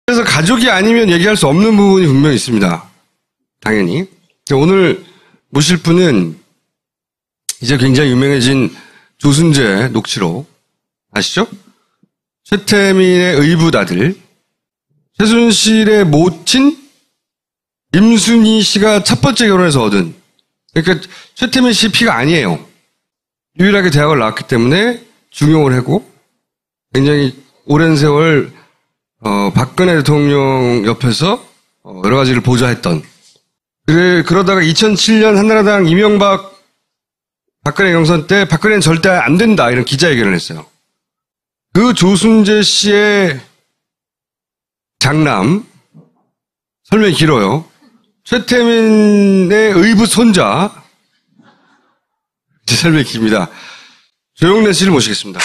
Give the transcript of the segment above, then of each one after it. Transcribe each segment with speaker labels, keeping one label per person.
Speaker 1: 그래서 가족이 아니면 얘기할 수 없는 부분이 분명히 있습니다. 당연히. 오늘 모실 분은 이제 굉장히 유명해진 조순재 녹취록 아시죠? 최태민의 의붓아들, 최순실의 모친 임순희 씨가 첫 번째 결혼해서 얻은, 그러니까 최태민 씨 피가 아니에요. 유일하게 대학을 나왔기 때문에 중용을 하고 굉장히 오랜 세월 박근혜 대통령 옆에서 여러 가지를 보좌했던. 그러다가 2007년 한나라당 이명박 박근혜 경선 때 박근혜는 절대 안 된다 이런 기자회견을 했어요. 그 조순재 씨의 장남, 설명이 길어요. 최태민의 의붓 손자, 설명이 깁니다. 조영래 씨를 모시겠습니다.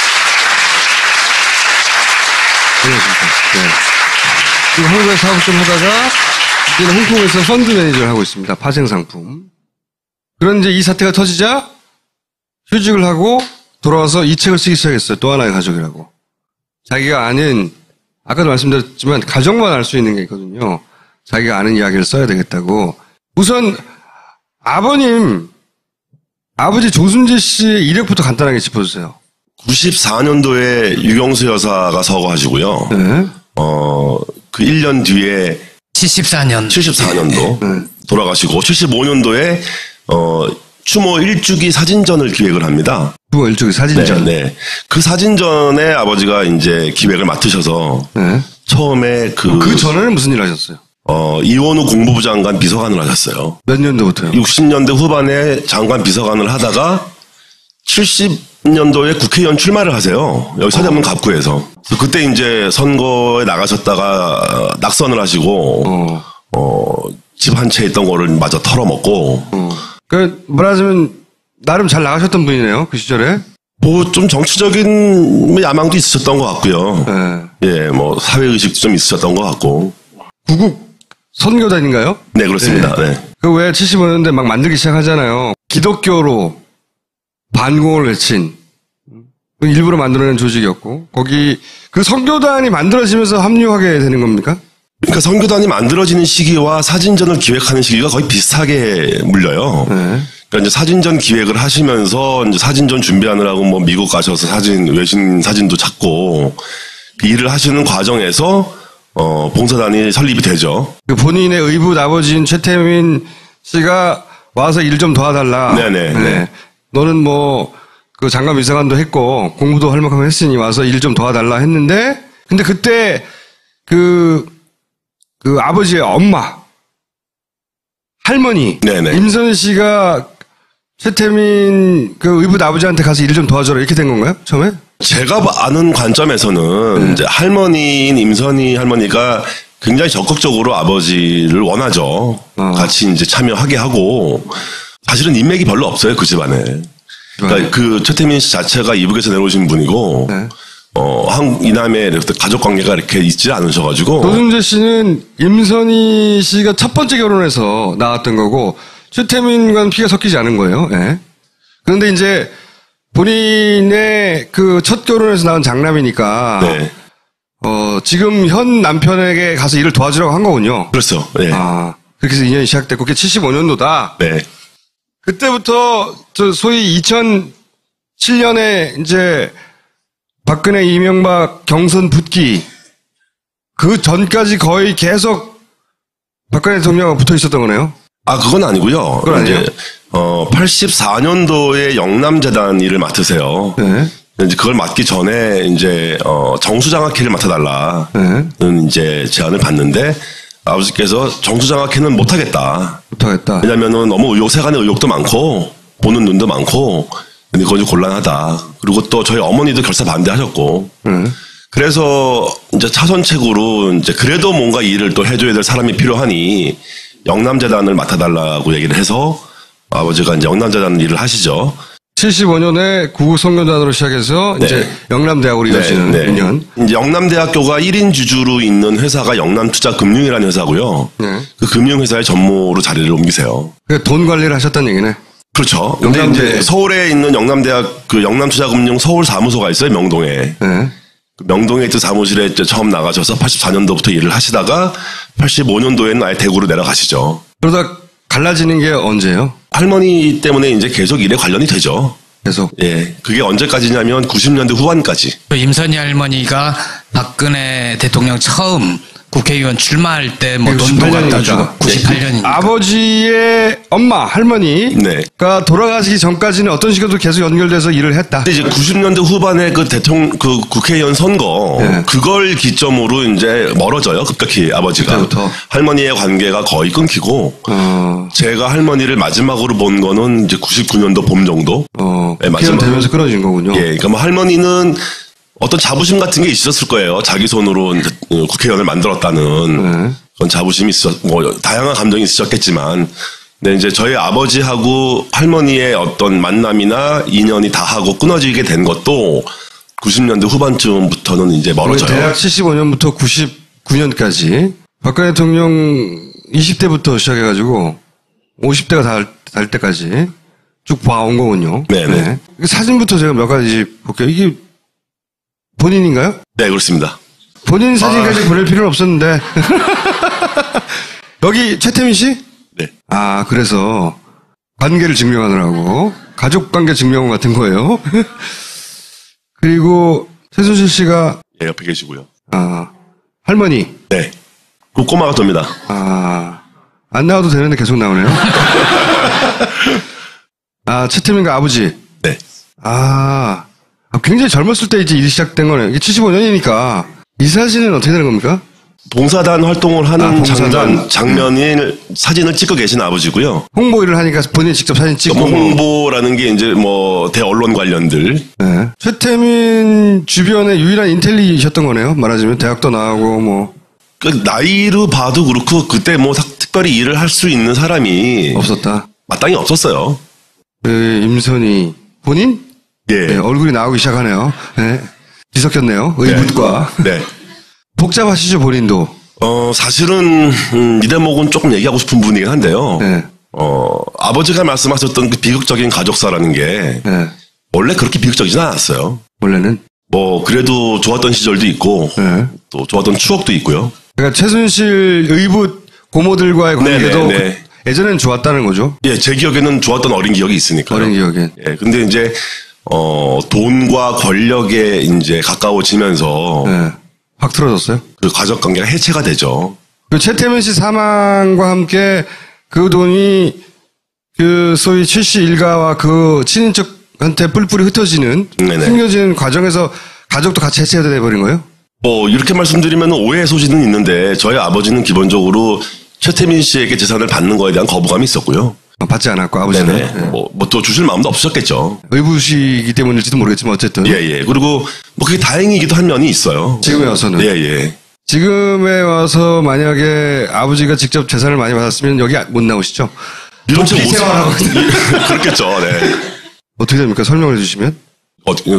Speaker 1: 안녕하십니까. 네. 지금 한국에서 사업 좀 하다가 이제는 홍콩에서 펀드 매니저를 하고 있습니다. 파생상품. 그런데 이 사태가 터지자 휴직을 하고 돌아와서 이 책을 쓰기 시작했어요. 또 하나의 가족이라고. 자기가 아는, 아까도 말씀드렸지만 가족만 알 수 있는 게 있거든요. 자기가 아는 이야기를 써야 되겠다고. 우선 아버지 조순재 씨의 이력부터 간단하게 짚어주세요.
Speaker 2: 94년도에 유경수 여사가 서거하시고요.
Speaker 1: 네.
Speaker 2: 그 1년 뒤에
Speaker 3: 74년도
Speaker 2: 돌아가시고 75년도에 추모 1주기 사진전을 기획을 합니다.
Speaker 1: 추모 1주기 사진전.
Speaker 2: 네. 그 사진전에 아버지가 이제 기획을 맡으셔서
Speaker 1: 네.
Speaker 2: 처음에
Speaker 1: 그 전에는 무슨 일 하셨어요?
Speaker 2: 이원우 공보부 장관 비서관을 하셨어요.
Speaker 1: 몇 년도부터요?
Speaker 2: 60년대 후반에 장관 비서관을 하다가 70년도에 국회의원 출마를 하세요. 여기 서대문 갑구에서. 그때 이제 선거에 나가셨다가 낙선을 하시고 집 한 채 있던 거를 마저 털어먹고.
Speaker 1: 그 말하자면 나름 잘 나가셨던 분이네요. 그 시절에.
Speaker 2: 뭐 좀 정치적인 야망도 있으셨던 것 같고요.
Speaker 1: 네.
Speaker 2: 예, 뭐 사회의식도 좀 있으셨던 것 같고.
Speaker 1: 구국 선교단인가요?
Speaker 2: 네, 그렇습니다. 네.
Speaker 1: 그 왜 75년대 막 만들기 시작하잖아요. 기독교로 반공을 외친 일부러 만들어낸 조직이었고 거기 그 선교단이 만들어지면서 합류하게 되는 겁니까?
Speaker 2: 그러니까 선교단이 만들어지는 시기와 사진전을 기획하는 시기가 거의 비슷하게 물려요.
Speaker 1: 네.
Speaker 2: 그러니까 이제 사진전 기획을 하시면서 이제 사진전 준비하느라고 뭐 미국 가셔서 외신 사진도 찾고 그 일을 하시는 과정에서 봉사단이 설립이 되죠.
Speaker 1: 그 본인의 의붓 아버지인 최태민 씨가 와서 일 좀 도와달라.
Speaker 2: 네네.
Speaker 1: 네. 너는 뭐 그 장관 비서관도 했고 공부도 할 만큼 했으니 와서 일 좀 도와달라 했는데 근데 그때 그 아버지의 엄마 할머니
Speaker 2: 네네.
Speaker 1: 임선희 씨가 최태민 그 의붓 아버지한테 가서 일 좀 도와줘라 이렇게 된 건가요? 처음에?
Speaker 2: 제가 아는 관점에서는 이제 할머니인 임선희 할머니가 굉장히 적극적으로 아버지를 원하죠. 같이 이제 참여하게 하고 사실은 인맥이 별로 없어요 그 집안에. 그러니까 그 최태민 씨 자체가 이북에서 내려오신 분이고
Speaker 1: 네.
Speaker 2: 이남의 가족 관계가 이렇게 있지 않으셔가지고.
Speaker 1: 조순재 씨는 임선희 씨가 첫 번째 결혼해서 나왔던 거고 최태민과는 피가 섞이지 않은 거예요. 네. 그런데 이제 본인의 그 첫 결혼에서 나온 장남이니까
Speaker 2: 네.
Speaker 1: 지금 현 남편에게 가서 일을 도와주라고 한 거군요.
Speaker 2: 그렇죠. 네.
Speaker 1: 그렇게 해서 인연이 시작됐고 그게 75년도다.
Speaker 2: 네.
Speaker 1: 그때부터 소위 2007년에 이제 박근혜 이명박 경선 붙기 그 전까지 거의 계속 박근혜 대통령과 붙어 있었던 거네요.
Speaker 2: 그건 아니고요.
Speaker 1: 그건 아니에요?
Speaker 2: 84년도에 영남재단 일을 맡으세요.
Speaker 1: 네.
Speaker 2: 이제 그걸 맡기 전에 이제 정수장학회를 맡아달라는 이제 제안을 받는데 아버지께서 정수장학회는 못하겠다. 왜냐면은 너무 세간의 의혹도 많고 보는 눈도 많고 근데 그건 좀 곤란하다. 그리고 또 저희 어머니도 결사 반대하셨고. 그래서 이제 차선책으로 이제 그래도 뭔가 일을 또 해줘야 될 사람이 필요하니 영남재단을 맡아달라고 얘기를 해서 아버지가 이제 영남재단 일을 하시죠.
Speaker 1: 75년에 구국선교단으로 시작해서
Speaker 2: 네.
Speaker 1: 이제 영남대학으로 이어지는 인연.
Speaker 2: 이제 영남대학교가 1인 주주로 있는 회사가 영남투자금융이라는 회사고요.
Speaker 1: 네.
Speaker 2: 그 금융회사의 전무로 자리를 옮기세요.
Speaker 1: 돈 관리를 하셨다는 얘기네.
Speaker 2: 그렇죠. 근데 이제 서울에 있는 영남대학 그 영남투자금융 서울 사무소가 있어요, 명동에.
Speaker 1: 네.
Speaker 2: 명동에 있던 사무실에 처음 나가셔서 84년도부터 일을 하시다가 85년도에는 아예 대구로 내려가시죠.
Speaker 1: 그러다 갈라지는 게 언제예요?
Speaker 2: 할머니 때문에 이제 계속 일에 관련이 되죠.
Speaker 1: 계속.
Speaker 2: 예. 그게 언제까지냐면 90년대 후반까지.
Speaker 3: 임선희 할머니가 박근혜 대통령 처음 국회의원 출마할 때 뭐 돈도 갖다 주고 98년이니까.
Speaker 1: 아버지의 엄마 할머니가
Speaker 2: 네.
Speaker 1: 돌아가시기 전까지는 어떤 식으로도 계속 연결돼서 일을 했다.
Speaker 2: 근데 이제 90년대 후반에 그 국회의원 선거
Speaker 1: 네.
Speaker 2: 그걸 기점으로 이제 멀어져요. 급격히 아버지가.
Speaker 1: 그때부터.
Speaker 2: 할머니의 관계가 거의 끊기고 제가 할머니를 마지막으로 본 거는 이제 99년도 봄 정도.
Speaker 1: 네, 마지막으로 되면서 끊어진 거군요.
Speaker 2: 예. 그러니까 뭐 할머니는 어떤 자부심 같은 게 있었을 거예요. 자기 손으로 이제 국회의원을 만들었다는 그런 자부심이 뭐 다양한 감정이 있으셨겠지만, 근데 이제 저희 아버지하고 할머니의 어떤 만남이나 인연이 다 하고 끊어지게 된 것도 90년대 후반쯤부터는 이제 멀어져요.
Speaker 1: 대략 75년부터 99년까지 박근혜 대통령 20대부터 시작해가지고 50대가 달 때까지 쭉 봐온 거군요.
Speaker 2: 네네.
Speaker 1: 네. 사진부터 제가 몇 가지 볼게요. 이게 본인인가요?
Speaker 2: 네, 그렇습니다.
Speaker 1: 본인 사진까지 보낼 필요는 없었는데. 여기 최태민 씨?
Speaker 2: 네.
Speaker 1: 아, 그래서 관계를 증명하느라고 가족 관계 증명원 같은 거예요. 그리고 최순실 씨가
Speaker 2: 예, 옆에 계시고요.
Speaker 1: 아, 할머니.
Speaker 2: 네. 그 꼬마가 돕니다.
Speaker 1: 아, 안 나와도 되는데 계속 나오네요. 아, 최태민과 아버지.
Speaker 2: 네.
Speaker 1: 아, 굉장히 젊었을 때 이제 일이 시작된 거네요. 이게 75년이니까. 이 사진은 어떻게 되는 겁니까?
Speaker 2: 봉사단 활동을 하는
Speaker 1: 봉사단.
Speaker 2: 장면을 사진을 찍고 계신 아버지고요.
Speaker 1: 홍보 일을 하니까 본인이 직접 사진 찍고.
Speaker 2: 홍보라는 게 이제 뭐 대언론 관련들.
Speaker 1: 네. 최태민 주변의 유일한 인텔리셨던 거네요. 말하자면 대학도 나오고 뭐.
Speaker 2: 그 나이로 봐도 그렇고 그때 뭐 특별히 일을 할 수 있는 사람이
Speaker 1: 없었다.
Speaker 2: 마땅히 없었어요.
Speaker 1: 임선희 본인?
Speaker 2: 예.
Speaker 1: 네, 얼굴이 나오기 시작하네요. 네. 뒤섞였네요. 의붓과.
Speaker 2: 네. 네.
Speaker 1: 복잡하시죠, 본인도?
Speaker 2: 사실은, 이 대목은 조금 얘기하고 싶은 분이긴 한데요.
Speaker 1: 네.
Speaker 2: 아버지가 말씀하셨던 그 비극적인 가족사라는 게,
Speaker 1: 네.
Speaker 2: 원래 그렇게 비극적이진 않았어요.
Speaker 1: 원래는?
Speaker 2: 뭐, 그래도 좋았던 시절도 있고,
Speaker 1: 네.
Speaker 2: 또 좋았던 추억도 있고요.
Speaker 1: 그러니까 최순실 의붓 고모들과의 관계도
Speaker 2: 네네네.
Speaker 1: 예전엔 좋았다는 거죠?
Speaker 2: 예, 제 기억에는 좋았던 어린 기억이 있으니까요.
Speaker 1: 어린 기억엔.
Speaker 2: 예, 근데 이제, 돈과 권력에 이제 가까워지면서,
Speaker 1: 네. 확 틀어졌어요?
Speaker 2: 그 가족 관계가 해체가 되죠.
Speaker 1: 그 최태민 씨 사망과 함께 그 돈이 그 소위 최 씨 일가와 그 친인척한테 뿔뿔이 흩어지는,
Speaker 2: 네네.
Speaker 1: 숨겨지는 과정에서 가족도 같이 해체가 돼버린 거예요?
Speaker 2: 뭐 이렇게 말씀드리면 오해의 소지는 있는데 저희 아버지는 기본적으로 최태민 씨에게 재산을 받는 거에 대한 거부감이 있었고요.
Speaker 1: 받지 않았고 아버지는.
Speaker 2: 네네.
Speaker 1: 네.
Speaker 2: 뭐 또 주실 마음도 없으셨겠죠.
Speaker 1: 의붓이기 때문일지도 모르겠지만 어쨌든.
Speaker 2: 예. 그리고 뭐 그게 다행이기도 한 면이 있어요.
Speaker 1: 지금에 와서는.
Speaker 2: 예.
Speaker 1: 지금에 와서 만약에 아버지가 직접 재산을 많이 받았으면 여기 못 나오시죠?
Speaker 2: 이런지
Speaker 1: 도피 생활하고
Speaker 2: 그렇겠죠. 네.
Speaker 1: 어떻게 됩니까? 설명해 주시면.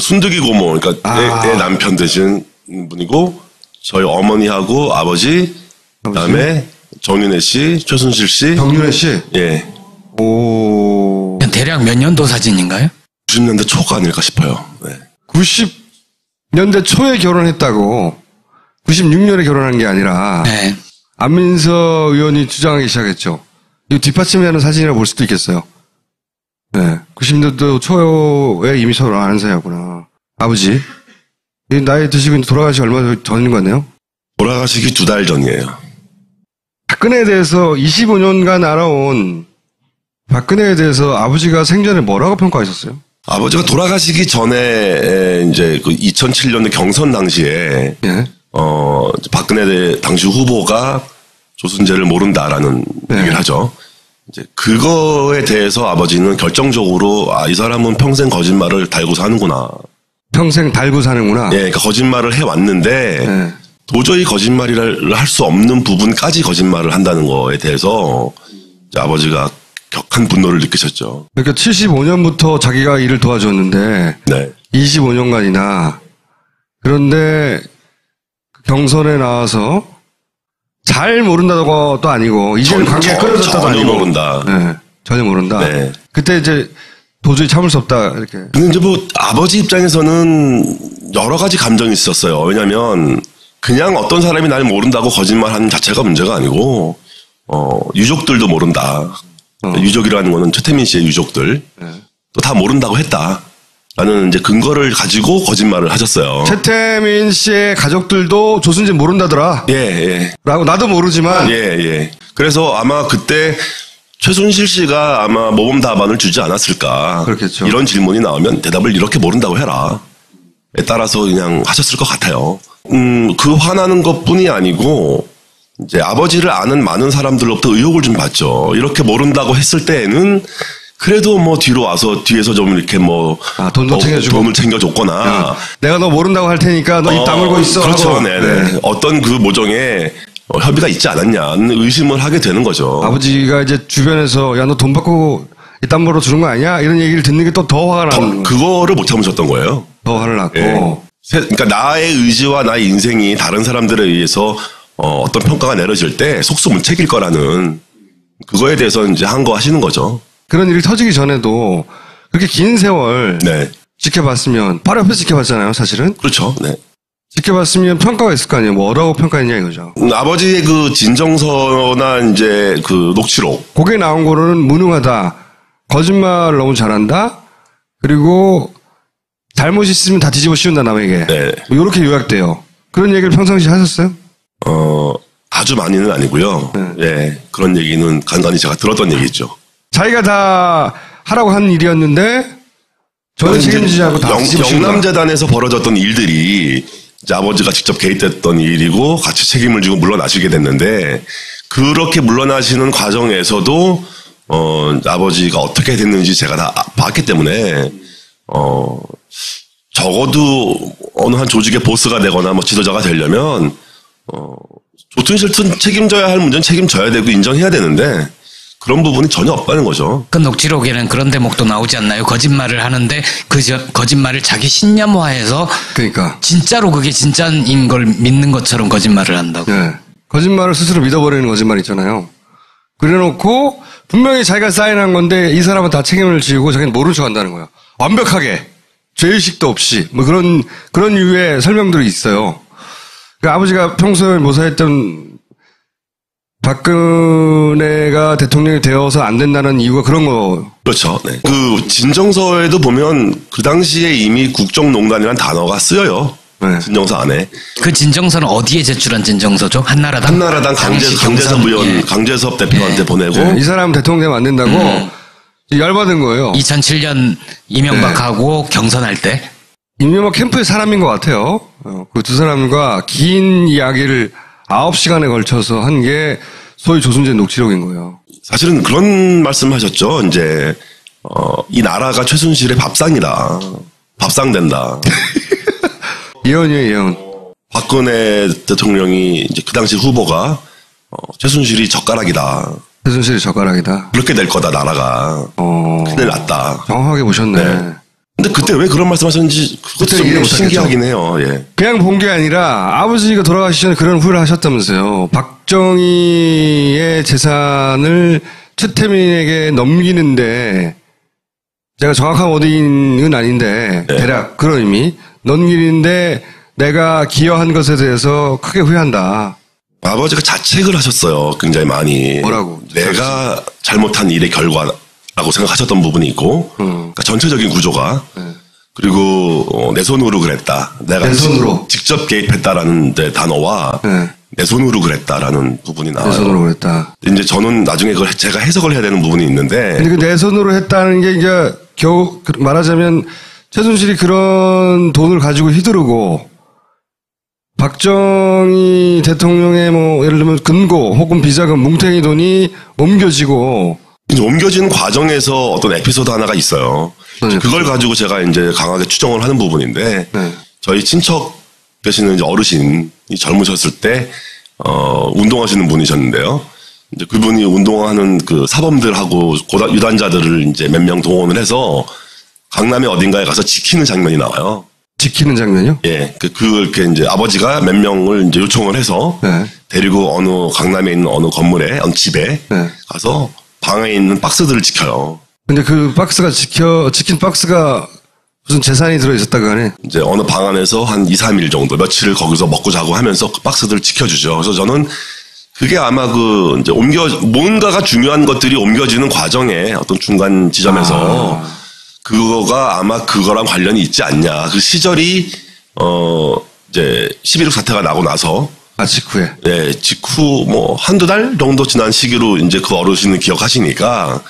Speaker 2: 순득이 고모, 그러니까 애 남편 되신 분이고 저희 어머니하고 아버지, 그다음에 정윤혜 씨, 최순실 씨,
Speaker 1: 정윤혜 씨.
Speaker 2: 예.
Speaker 1: 오.
Speaker 3: 대략 몇 년도 사진인가요?
Speaker 2: 90년대 초가 아닐까 싶어요. 네.
Speaker 1: 90년대 초에 결혼했다고 96년에 결혼한 게 아니라
Speaker 3: 네.
Speaker 1: 안민석 의원이 주장하기 시작했죠. 이거 뒷받침하는 사진이라 볼 수도 있겠어요. 네. 90년대 초에 이미 서로 아는 사이였구나. 아버지. 나이 드시고 돌아가시기 얼마 전인 것 같네요.
Speaker 2: 돌아가시기 2달 전이에요.
Speaker 1: 박근혜에 대해서 25년간 알아온 박근혜에 대해서 아버지가 생전에 뭐라고 평가하셨어요?
Speaker 2: 아버지가 돌아가시기 전에 이제 그 2007년도 경선 당시에
Speaker 1: 예.
Speaker 2: 박근혜 당시 후보가 조순재를 모른다라는 얘기를 하죠. 이제 그거에 대해서 아버지는 결정적으로 이 사람은 평생 거짓말을 달고 사는구나.
Speaker 1: 평생 달고 사는구나.
Speaker 2: 예, 그러니까 거짓말을 해 왔는데 도저히 거짓말을 할 수 없는 부분까지 거짓말을 한다는 거에 대해서 이제 아버지가 격한 분노를 느끼셨죠.
Speaker 1: 그러니까 75년부터 자기가 일을 도와줬는데
Speaker 2: 네.
Speaker 1: 25년간이나 그런데 경선에 나와서 잘 모른다고도 아니고 이제는 관계가 끊어졌다도
Speaker 2: 전혀
Speaker 1: 아니고
Speaker 2: 모른다.
Speaker 1: 네, 전혀 모른다.
Speaker 2: 네.
Speaker 1: 그때 이제 도저히 참을 수 없다 이렇게.
Speaker 2: 근데 이제 뭐 아버지 입장에서는 여러 가지 감정이 있었어요. 왜냐하면 그냥 어떤 사람이 날 모른다고 거짓말하는 자체가 문제가 아니고 유족들도 모른다. 유족이라는 거는 최태민 씨의 유족들 또 다 모른다고 했다라는 이제 근거를 가지고 거짓말을 하셨어요.
Speaker 1: 최태민 씨의 가족들도 조순재 모른다더라.
Speaker 2: 예.
Speaker 1: 라고 나도 모르지만.
Speaker 2: 예. 그래서 아마 그때 최순실 씨가 아마 모범 답안을 주지 않았을까.
Speaker 1: 그렇겠죠.
Speaker 2: 이런 질문이 나오면 대답을 이렇게 모른다고 해라. 에 따라서 그냥 하셨을 것 같아요. 그 화나는 것뿐이 아니고 이제 아버지를 아는 많은 사람들로부터 의혹을 좀 받죠. 이렇게 모른다고 했을 때에는 그래도 뭐 뒤로 와서 뒤에서 좀 이렇게 뭐
Speaker 1: 돈도 챙겨주고
Speaker 2: 돈을 챙겨줬거나
Speaker 1: 야, 내가 너 모른다고 할 테니까 너 입 다물고 있어.
Speaker 2: 그렇죠.
Speaker 1: 하고.
Speaker 2: 네. 어떤 그 모종의 협의가 있지 않았냐는 의심을 하게 되는 거죠.
Speaker 1: 아버지가 이제 주변에서 야 너 돈 받고 이딴 벌어 주는 거 아니야? 이런 얘기를 듣는 게 또 더 화가 나는 거예요.
Speaker 2: 그거를 못 참으셨던 거예요.
Speaker 1: 더 화를 났고.
Speaker 2: 예. 그러니까 나의 의지와 나의 인생이 다른 사람들에 의해서 어떤 평가가 내려질 때 속수무책일 거라는 그거에 대해서 이제 항거하시는 거죠.
Speaker 1: 그런 일이 터지기 전에도 그렇게 긴 세월
Speaker 2: 네.
Speaker 1: 지켜봤으면 바로 옆에서 지켜봤잖아요, 사실은.
Speaker 2: 그렇죠. 네.
Speaker 1: 지켜봤으면 평가가 있을 거 아니에요. 뭐 어라고 평가했냐 이거죠.
Speaker 2: 아버지의 그 진정서나 이제 그 녹취록.
Speaker 1: 거기에 나온 거로는 무능하다. 거짓말을 너무 잘한다. 그리고 잘못 있으면 다 뒤집어 씌운다 남에게.
Speaker 2: 네.
Speaker 1: 뭐 이렇게 요약돼요. 그런 얘기를 평상시에 하셨어요?
Speaker 2: 아주 많이는 아니고요. 예. 그런 얘기는 간간히 제가 들었던 얘기죠.
Speaker 1: 자기가 다 하라고 한 일이었는데 저는 책임지지 않고 다 뒤집어 씌운다.
Speaker 2: 영남재단에서 벌어졌던 일들이 이제 아버지가 직접 개입됐던 일이고 같이 책임을 지고 물러나시게 됐는데 그렇게 물러나시는 과정에서도 아버지가 어떻게 됐는지 제가 다 봤기 때문에 적어도 어느 한 조직의 보스가 되거나 뭐 지도자가 되려면 좋든 싫든 책임져야 할 문제는 책임져야 되고 인정해야 되는데 그런 부분이 전혀 없다는 거죠.
Speaker 3: 그 녹취록에는 그런 대목도 나오지 않나요? 거짓말을 하는데 거짓말을 자기 신념화해서
Speaker 1: 그러니까
Speaker 3: 진짜로 그게 진짜인 걸 믿는 것처럼 거짓말을 한다고.
Speaker 1: 네. 거짓말을 스스로 믿어버리는 거짓말 있잖아요. 그래놓고 분명히 자기가 사인한 건데 이 사람은 다 책임을 지고 자기는 모른 척 한다는 거예요. 완벽하게 죄의식도 없이 뭐 그런 유의 설명들이 있어요. 그러니까 아버지가 평소에 모사했던 박근혜가 대통령이 되어서 안 된다는 이유가 그런 거.
Speaker 2: 그렇죠. 네. 그 진정서에도 보면 그 당시에 이미 국정농단이라는 단어가 쓰여요.
Speaker 1: 네.
Speaker 2: 진정서 안에.
Speaker 3: 그 진정서는 어디에 제출한 진정서죠? 한나라당
Speaker 2: 강재섭 의원, 강재섭 대표한테 보내고.
Speaker 1: 네. 이 사람 대통령 되면 안 된다고 열받은 거예요.
Speaker 3: 2007년 이명박하고 경선할 때.
Speaker 1: 이명박 캠프의 사람인 것 같아요. 그 두 사람과 긴 이야기를 9시간에 걸쳐서 한 게 소위 조순재 녹취록인 거예요.
Speaker 2: 사실은 그런 말씀하셨죠. 이제 이 나라가 최순실의 밥상이다. 밥상된다.
Speaker 1: 예언이에요, 예언.
Speaker 2: 박근혜 대통령이 이제 그 당시 후보가 최순실이 젓가락이다.
Speaker 1: 최순실이 젓가락이다.
Speaker 2: 그렇게 될 거다 나라가. 큰일 났다.
Speaker 1: 정확하게 보셨네.
Speaker 2: 네. 근데 그때 왜 그런 말씀하셨는지 그것도 좀 신기하긴 해요. 예.
Speaker 1: 그냥 본 게 아니라 아버지가 돌아가시기 전에 그런 후회를 하셨다면서요. 박정희의 재산을 최태민에게 넘기는데 제가 정확한 워딩은 아닌데
Speaker 2: 네.
Speaker 1: 대략 그런 의미 넘기는데 내가 기여한 것에 대해서 크게 후회한다.
Speaker 2: 아버지가 자책을 하셨어요. 굉장히 많이.
Speaker 1: 뭐라고?
Speaker 2: 내가 잘못한 일의 결과라고 생각하셨던 부분이 있고 그러니까 전체적인 구조가 그리고 내 손으로 그랬다. 내가
Speaker 1: 내 손으로.
Speaker 2: 직접 개입했다라는 단어와 내 손으로 그랬다라는 부분이 나와요.
Speaker 1: 내 손으로 그랬다.
Speaker 2: 이제 저는 나중에 그걸 제가 해석을 해야 되는 부분이 있는데.
Speaker 1: 근데 그 내 손으로 했다는 게 이제 겨우 말하자면 최순실이 그런 돈을 가지고 휘두르고 박정희 대통령의 뭐 예를 들면 금고 혹은 비자금 뭉탱이 돈이 옮겨지고
Speaker 2: 이제 옮겨지는 과정에서 어떤 에피소드 하나가 있어요. 그걸 가지고 제가 이제 강하게 추정을 하는 부분인데 저희 친척 되시는 이제 어르신이 젊으셨을 때 운동하시는 분이셨는데요. 이제 그분이 운동하는 그 사범들하고 유단자들을 이제 몇 명 동원을 해서 강남의 어딘가에 가서 지키는 장면이 나와요.
Speaker 1: 지키는 장면이요?
Speaker 2: 예, 그렇게 이제 아버지가 몇 명을 이제 요청을 해서 데리고 강남에 있는 어느 건물에, 어느 집에 가서 방에 있는 박스들을 지켜요.
Speaker 1: 근데 그 박스가 지킨 박스가 무슨 재산이 들어있었다고 하네.
Speaker 2: 이제 어느 방 안에서 한 2, 3일 정도 며칠을 거기서 먹고 자고 하면서 그 박스들을 지켜주죠. 그래서 저는 그게 아마 이제 뭔가가 중요한 것들이 옮겨지는 과정에 어떤 중간 지점에서 그거가 아마 그거랑 관련이 있지 않냐. 그 시절이, 이제 11.6 사태가 나고 나서.
Speaker 1: 직후에.
Speaker 2: 네, 직후 한두 달 정도 지난 시기로 이제 그 어르신은 기억하시니까,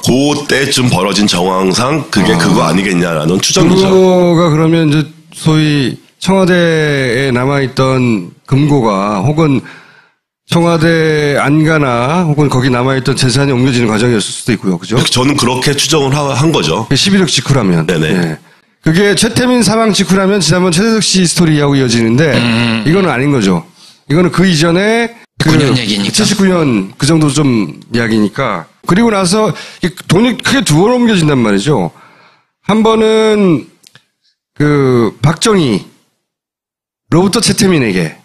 Speaker 2: 그때쯤 벌어진 정황상 그게 그거 아니겠냐라는 추정이죠.
Speaker 1: 그거가 그러면 이제 소위 청와대에 남아있던 금고가 혹은 청와대 안가나 혹은 거기 남아있던 재산이 옮겨지는 과정이었을 수도 있고요. 그죠?
Speaker 2: 저는 그렇게 추정을 한 거죠.
Speaker 1: 11.6 직후라면.
Speaker 2: 네네.
Speaker 1: 네. 그게 최태민 사망 직후라면 지난번 최재석 씨 스토리하고 이어지는데 이거는 아닌 거죠. 이거는 그 이전에
Speaker 3: 9년 얘기니까.
Speaker 1: 79년 그 정도 좀 이야기니까. 그리고 나서 돈이 크게 두 번 옮겨진단 말이죠. 한 번은 박정희로부터 최태민에게,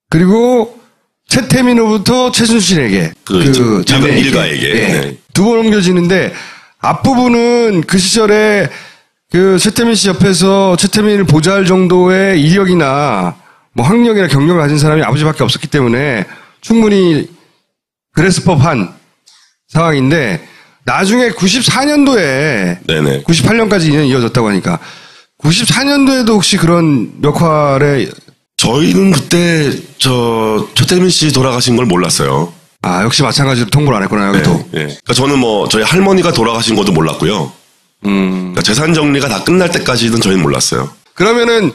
Speaker 1: 그리고 최태민으로부터 최순실에게,
Speaker 2: 일가에게. 네.
Speaker 1: 두 번 옮겨지는데 앞부분은 그 시절에 최태민 씨 옆에서 최태민을 보좌할 정도의 이력이나 학력이나 경력을 가진 사람이 아버지밖에 없었기 때문에 충분히 그랬을 법한 상황인데, 나중에 94년도에
Speaker 2: 네네.
Speaker 1: 98년까지 인연이 이어졌다고 하니까 94년도에도 혹시 그런 역할에
Speaker 2: 저희는 그때 최태민 씨 돌아가신 걸 몰랐어요.
Speaker 1: 역시 마찬가지로 통보를 안 했구나, 여기도.
Speaker 2: 네. 그러니까 저는 저희 할머니가 돌아가신 것도 몰랐고요. 그러니까 재산 정리가 다 끝날 때까지는 저희는 몰랐어요.
Speaker 1: 그러면은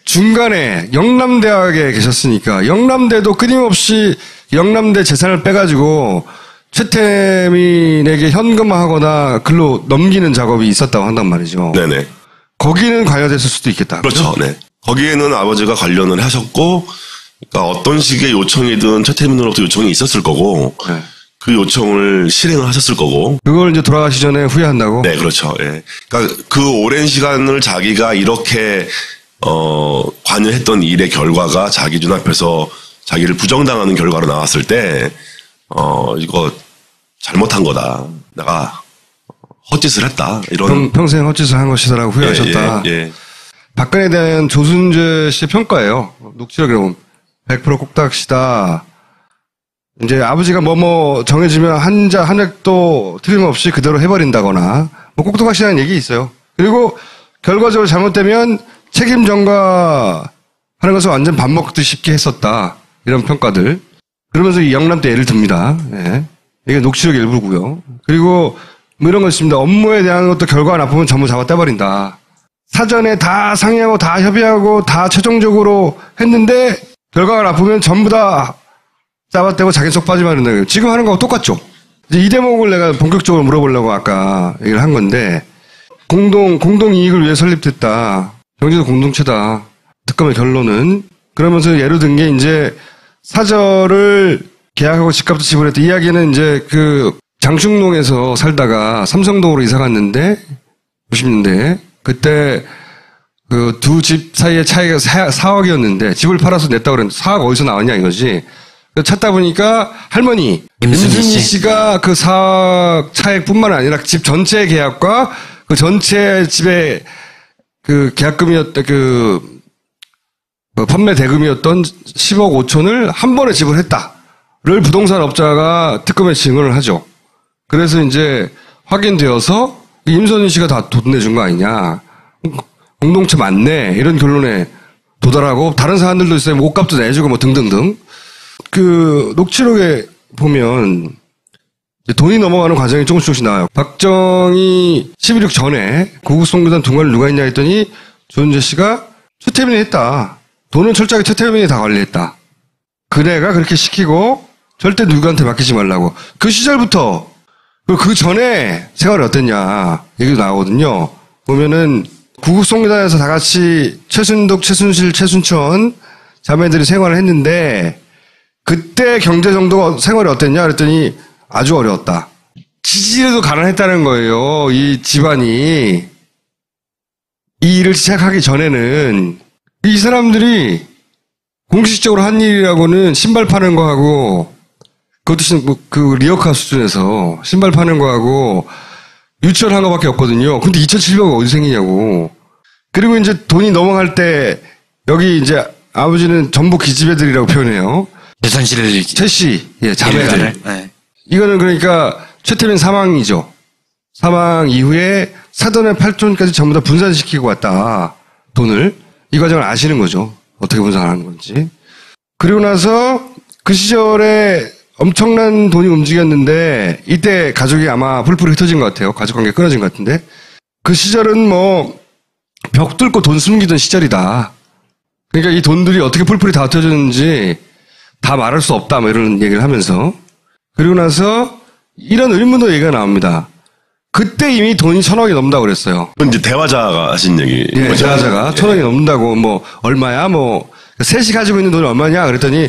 Speaker 1: 중간에 영남대학에 계셨으니까 영남대도 끊임없이 영남대 재산을 빼가지고 최태민에게 현금화하거나 글로 넘기는 작업이 있었다고 한단 말이죠.
Speaker 2: 네네.
Speaker 1: 거기는 관여됐을 수도 있겠다.
Speaker 2: 그렇죠. 네. 거기에는 아버지가 관련을 하셨고, 그러니까 어떤 식의 요청이든 최태민으로부터 요청이 있었을 거고, 네. 그 요청을 실행을 하셨을 거고.
Speaker 1: 그걸 이제 돌아가시 전에 후회한다고?
Speaker 2: 네, 그렇죠. 예. 그러니까 그 오랜 시간을 자기가 이렇게 관여했던 일의 결과가 자기 눈앞에서 자기를 부정당하는 결과로 나왔을 때, 이거 잘못한 거다. 내가 헛짓을 했다. 이런.
Speaker 1: 평생 헛짓을 한 것이다라고 후회하셨다.
Speaker 2: 예.
Speaker 1: 박근혜에 대한 조순재 씨의 평가예요. 녹취록에 보면 100% 꼭딱시다. 이제 아버지가 정해지면 한 획도 틀림없이 그대로 해버린다거나 꼭딱시다는 얘기 있어요. 그리고 결과적으로 잘못되면 책임 전가하는 것을 완전 밥 먹듯이 쉽게 했었다. 이런 평가들. 그러면서 이 영남 때 예를 듭니다. 예. 이게 녹취록 일부고요. 그리고 이런 거 있습니다. 업무에 대한 것도 결과가 나쁘면 전부 잡아 떼버린다. 사전에 다 상의하고 다 협의하고 다 최종적으로 했는데 결과가 나쁘면 전부 다 잡아떼고 자기 속 빠지면 된다. 지금 하는 거하고 똑같죠. 이제 이 대목을 내가 본격적으로 물어보려고 아까 얘기를 한 건데, 공동 이익을 위해 설립됐다. 경제도 공동체다. 특검의 결론은. 그러면서 예로 든 게 이제 사절을 계약하고 집값도 지불했다. 이야기는 이제 장충동에서 살다가 삼성동으로 이사 갔는데 90년대에 그때 두 집 사이의 차이가 4억이었는데 집을 팔아서 냈다고 그랬는데 4억 어디서 나왔냐 이거지. 찾다 보니까 할머니 임순희 씨가 그 4억 차액뿐만 아니라 집 전체 계약과 그 전체 집의 계약금이었던 판매 대금이었던 10억 5천을 한 번에 지불했다를 부동산 업자가 특검에 증언을 하죠. 그래서 이제 확인되어서 임순희 씨가 다 돈 내준 거 아니냐. 공동체 맞네. 이런 결론에 도달하고 다른 사람들도 있어요. 옷값도 내주고 등등등. 녹취록에 보면 돈이 넘어가는 과정이 조금씩 나와요. 박정희 11.6 전에 구국송교단 둔관을 누가 했냐 했더니 조은재 씨가 최태민이 했다. 돈은 철저하게 최태민이 다 관리했다. 그네가 그렇게 시키고 절대 누구한테 맡기지 말라고. 그 시절부터 그 전에 생활이 어땠냐 얘기도 나오거든요. 보면은 구국송교단에서 다 같이 최순득, 최순실, 최순천 자매들이 생활을 했는데 그때 경제 정도가 생활이 어땠냐 그랬더니 아주 어려웠다. 지지에도 가난했다는 거예요. 이 집안이. 이 일을 시작하기 전에는 이 사람들이 공식적으로 한 일이라고는 신발 파는 거하고 그것도 뭐 그 리어카 수준에서 신발 파는 거하고 유치원 한 거밖에 없거든요. 근데 2,700원 어디 생기냐고. 그리고 이제 돈이 넘어갈 때 여기 이제 아버지는 전부 기집애들이라고 표현해요.
Speaker 3: 최순실
Speaker 1: 최씨, 예, 자매들.
Speaker 3: 네.
Speaker 1: 이거는 그러니까 최태민 사망이죠. 사망 이후에 사돈의 8존까지 전부 다 분산시키고 왔다. 돈을. 이 과정을 아시는 거죠. 어떻게 분산하는 건지. 그리고 나서 그 시절에 엄청난 돈이 움직였는데 이때 가족이 아마 풀풀이 흩어진 것 같아요. 가족관계 끊어진 것 같은데. 그 시절은 뭐 벽 뚫고 돈 숨기던 시절이다. 그러니까 이 돈들이 어떻게 풀풀이 다 흩어졌는지 다 말할 수 없다. 뭐 이런 얘기를 하면서. 그리고 나서 이런 의문도 얘기가 나옵니다. 그때 이미 돈이 1,000억이 넘는다고 그랬어요.
Speaker 2: 그건 이제 대화자가 하신 얘기.
Speaker 1: 예, 대화자가 1,000억이 넘는다고 뭐 얼마야 뭐 셋이 가지고 있는 돈이 얼마냐 그랬더니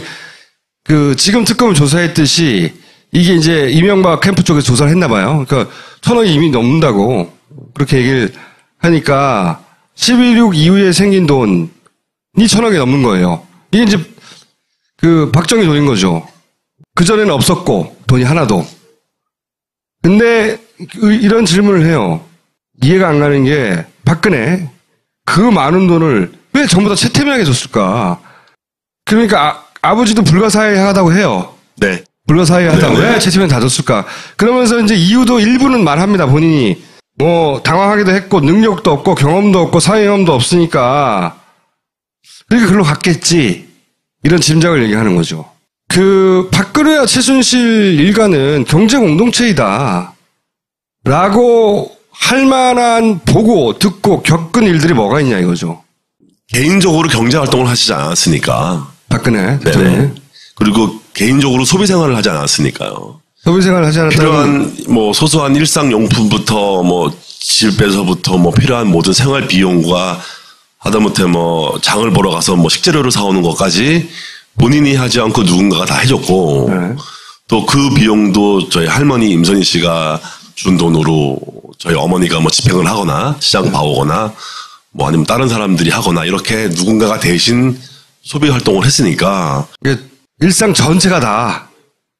Speaker 1: 그 지금 특검을 조사했듯이 이게 이제 이명박 캠프 쪽에서 조사를 했나 봐요. 그러니까 1,000억이 이미 넘는다고 그렇게 얘기를 하니까 11.6 이후에 생긴 돈이 1,000억이 넘는 거예요. 이게 이제 그 박정희 돈인 거죠. 그전에는 없었고 돈이 하나도. 근데 이런 질문을 해요. 이해가 안 가는 게 박근혜 그 많은 돈을 왜 전부 다 최태민에게 줬을까? 그러니까 아버지도 불가사의하다고 해요.
Speaker 2: 네.
Speaker 1: 불가사의하다고 왜 최태민에 다 줬을까? 그러면서 이제 이유도 일부는 말합니다. 본인이 뭐 당황하기도 했고 능력도 없고 경험도 없고 사회경험도 없으니까 그러니까 글로 갔겠지. 이런 짐작을 얘기하는 거죠. 그 박근혜와 최순실 일가는 경제 공동체이다. 라고 할 만한 보고 듣고 겪은 일들이 뭐가 있냐 이거죠.
Speaker 2: 개인적으로 경제 활동을 하시지 않았으니까.
Speaker 1: 박근혜.
Speaker 2: 네. 그리고 개인적으로 소비 생활을 하지 않았으니까요.
Speaker 1: 소비 생활을 하지 않았다면
Speaker 2: 필요한 뭐 소소한 일상용품부터 뭐 집에서부터 뭐 필요한 모든 생활 비용과 하다못해 뭐 장을 보러 가서 뭐 식재료를 사오는 것까지 본인이 하지 않고 누군가가 다 해줬고
Speaker 1: 네.
Speaker 2: 또 그 비용도 저희 할머니 임선희 씨가 준 돈으로 저희 어머니가 뭐 집행을 하거나 시장 봐오거나 뭐 아니면 다른 사람들이 하거나 이렇게 누군가가 대신 소비 활동을 했으니까
Speaker 1: 이게 일상 전체가 다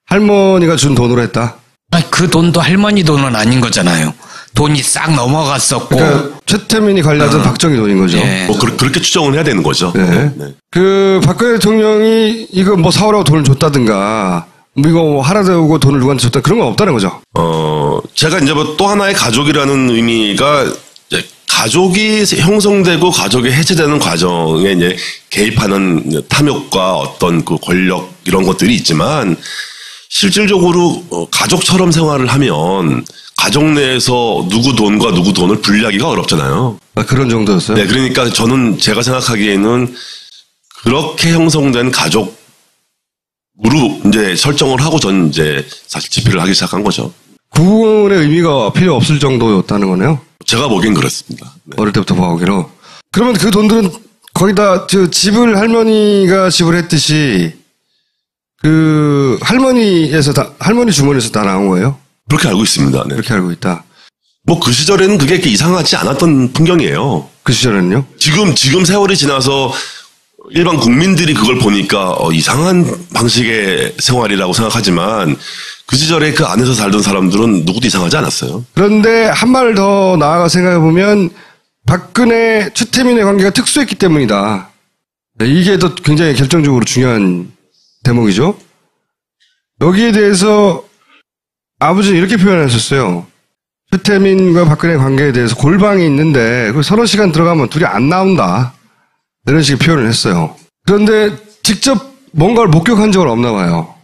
Speaker 1: 할머니가 준 돈으로 했다.
Speaker 3: 아니, 그 돈도 할머니 돈은 아닌 거잖아요. 돈이 싹 넘어갔었고.
Speaker 1: 그러니까 최태민이 관리하던 박정희 돈인 거죠.
Speaker 3: 예.
Speaker 2: 뭐 그렇게 추정을 해야 되는 거죠.
Speaker 1: 네.
Speaker 2: 네.
Speaker 1: 그 박근혜 대통령이 이거 뭐 사오라고 돈을 줬다든가 뭐 이거 뭐 하나 세우고 돈을 누구한테 줬다 그런 건 없다는 거죠.
Speaker 2: 제가 이제 뭐 또 하나의 가족이라는 의미가 이제 가족이 형성되고 가족이 해체되는 과정에 이제 개입하는 탐욕과 어떤 그 권력 이런 것들이 있지만 실질적으로 가족처럼 생활을 하면 가족 내에서 누구 돈과 누구 돈을 분리하기가 어렵잖아요.
Speaker 1: 아, 그런 정도였어요?
Speaker 2: 네, 그러니까 저는 제가 생각하기에는 그렇게 형성된 가족으로 이제 설정을 하고 전 이제 사실 집필을 하기 시작한 거죠.
Speaker 1: 구분의 의미가 필요 없을 정도였다는 거네요?
Speaker 2: 제가 보기엔 그렇습니다. 네.
Speaker 1: 어릴 때부터 봐오기로. 그러면 그 돈들은 거의 다 집을 할머니가 지불했듯이 그 할머니 주머니에서 다 나온 거예요?
Speaker 2: 그렇게 알고 있습니다. 네.
Speaker 1: 그렇게 알고 있다.
Speaker 2: 뭐 그 시절에는 그게 이렇게 이상하지 않았던 풍경이에요.
Speaker 1: 그 시절에는요?
Speaker 2: 지금 세월이 지나서 일반 국민들이 그걸 보니까 이상한 방식의 생활이라고 생각하지만 그 시절에 그 안에서 살던 사람들은 누구도 이상하지 않았어요.
Speaker 1: 그런데 한 발 더 나아가 생각해보면 박근혜, 최태민의 관계가 특수했기 때문이다. 이게 더 굉장히 결정적으로 중요한 대목이죠. 여기에 대해서 아버지는 이렇게 표현하셨어요. 최태민과 박근혜 관계에 대해서 골방이 있는데 서너 시간 들어가면 둘이 안 나온다. 이런 식의 표현을 했어요. 그런데 직접 뭔가를 목격한 적은 없나 봐요.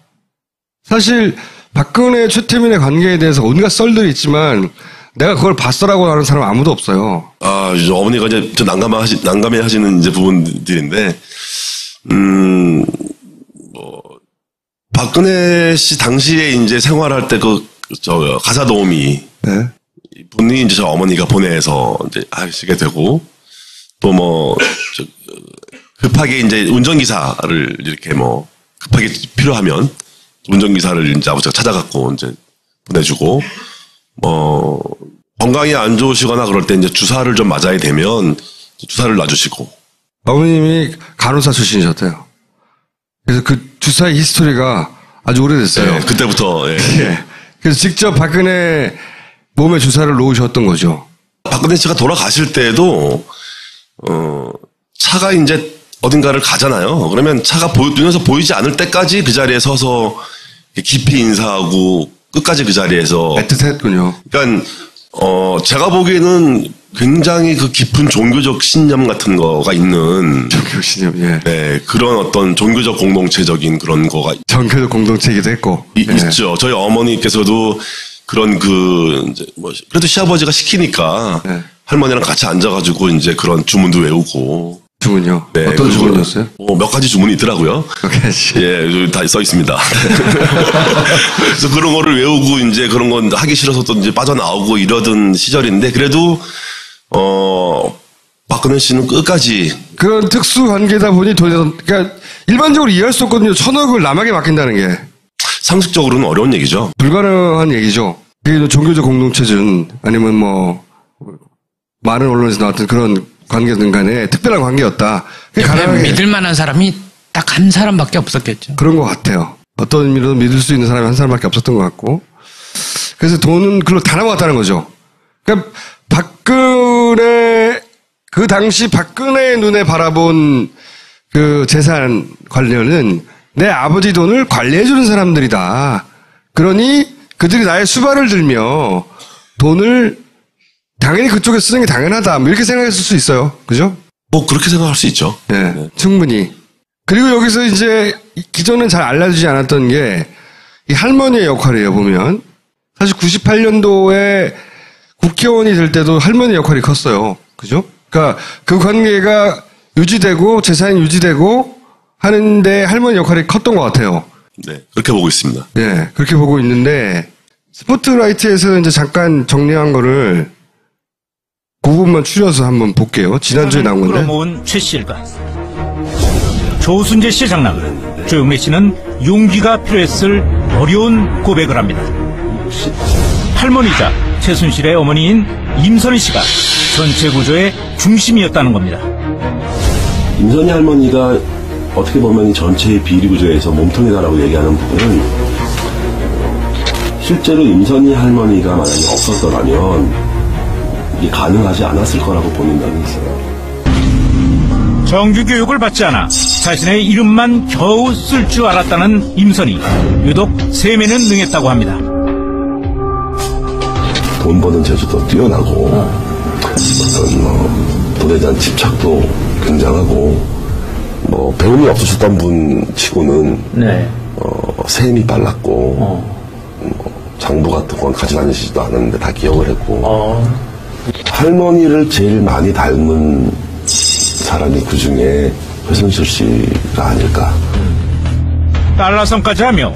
Speaker 1: 사실 박근혜, 최태민의 관계에 대해서 온갖 썰들이 있지만 내가 그걸 봤어라고 하는 사람은 아무도 없어요.
Speaker 2: 이제 어머니가 이제 좀 난감해 하시는 이제 부분들인데, 박근혜 씨 당시에 이제 생활할 때 가사 도우미.
Speaker 1: 네.
Speaker 2: 분이 이제 저 어머니가 보내서 이제 하시게 되고, 또 급하게 이제 운전기사를 이렇게 급하게 필요하면 운전기사를 이제 아버지가 찾아갖고 이제 보내주고, 건강이 안 좋으시거나 그럴 때 이제 주사를 좀 맞아야 되면 주사를 놔주시고.
Speaker 1: 어머님이 간호사 출신이셨대요. 그래서 그 주사의 히스토리가 아주 오래됐어요.
Speaker 2: 네, 그때부터. 예.
Speaker 1: 예. 그래서 직접 박근혜 몸에 주사를 놓으셨던 거죠.
Speaker 2: 박근혜 씨가 돌아가실 때도 차가 이제 어딘가를 가잖아요. 그러면 차가 눈에서 보이지 않을 때까지 그 자리에 서서 깊이 인사하고 끝까지 그 자리에서
Speaker 1: 애틋했군요.
Speaker 2: 그러니까 제가 보기에는 굉장히 그 깊은 종교적 신념 같은 거가 있는
Speaker 1: 종교 신념, 예.
Speaker 2: 네, 그런 어떤 종교적 공동체적인 그런 거가
Speaker 1: 종교적 공동체이기도 했고
Speaker 2: 예. 있죠. 저희 어머니께서도 그런 이제 그래도 시아버지가 시키니까
Speaker 1: 네.
Speaker 2: 할머니랑 같이 앉아가지고 이제 그런 주문도 외우고.
Speaker 1: 주문요?
Speaker 2: 네,
Speaker 1: 어떤 주문이었어요?
Speaker 2: 몇 가지 주문이 있더라고요. 예, 여기 다 써 있습니다. 그래서 그런 거를 외우고 이제 그런 건 하기 싫어서 또 이제 빠져나오고 이러던 시절인데 그래도 박근혜 씨는 끝까지
Speaker 1: 그런 특수 관계다 보니 그러니까 일반적으로 이해할 수 없거든요. 1,000억을 남에게 맡긴다는 게
Speaker 2: 상식적으로는 어려운 얘기죠.
Speaker 1: 불가능한 얘기죠. 그게 종교적 공동체든 아니면 뭐 많은 언론에서 나왔던 그런 관계든 간에 특별한 관계였다.
Speaker 3: 가능하게 믿을 만한 사람이 딱 한 사람밖에 없었겠죠.
Speaker 1: 그런 것 같아요. 어떤 의미로도 믿을 수 있는 사람이 한 사람밖에 없었던 것 같고. 그래서 돈은 글로 다 남아갔다는 거죠. 그러니까 그 당시 박근혜의 눈에 바라본 그 재산 관련은 내 아버지 돈을 관리해주는 사람들이다. 그러니 그들이 나의 수발을 들며 돈을 당연히 그쪽에 쓰는 게 당연하다. 뭐 이렇게 생각했을 수 있어요. 그죠?
Speaker 2: 뭐 그렇게 생각할 수 있죠.
Speaker 1: 네,
Speaker 2: 네.
Speaker 1: 충분히. 그리고 여기서 이제 기존엔 잘 알려지지 않았던 게 이 할머니의 역할이에요. 보면 사실 98년도에 국회의원이 될 때도 할머니 역할이 컸어요. 그죠? 그러니까 그 관계가 유지되고 재산이 유지되고 하는데 할머니 역할이 컸던 것 같아요.
Speaker 2: 네, 그렇게 보고 있습니다.
Speaker 1: 네, 그렇게 보고 있는데 스포트라이트에서 이제 잠깐 정리한 거를 그 부분만 추려서 한번 볼게요. 지난주에 나온 건데.
Speaker 4: 끌어모은 최 씨 일가. 조순재 씨의 장남 조영래 씨는 용기가 필요했을 어려운 고백을 합니다. 할머니자 최순실의 어머니인 임선희 씨가 전체 구조의 중심이었다는 겁니다.
Speaker 5: 임선희 할머니가 어떻게 보면 이 전체의 비리 구조에서 몸통이다라고 얘기하는 부분은 실제로 임선희 할머니가 만약에 없었더라면 이게 가능하지 않았을 거라고 보는 면이 있어요.
Speaker 4: 정규 교육을 받지 않아 자신의 이름만 겨우 쓸 줄 알았다는 임선희. 유독 세매는 능했다고 합니다.
Speaker 5: 돈 버는 재주도 뛰어나고 어떤 돈에 대한 집착도 굉장하고 배움이 없으셨던 분 치고는 네. 세임이 빨랐고 장부 같은 건 가져다니시지도 않았는데 다 기억을 했고 할머니를 제일 많이 닮은 사람이 그 중에 최순실 씨가 아닐까.
Speaker 4: 달러성까지 하며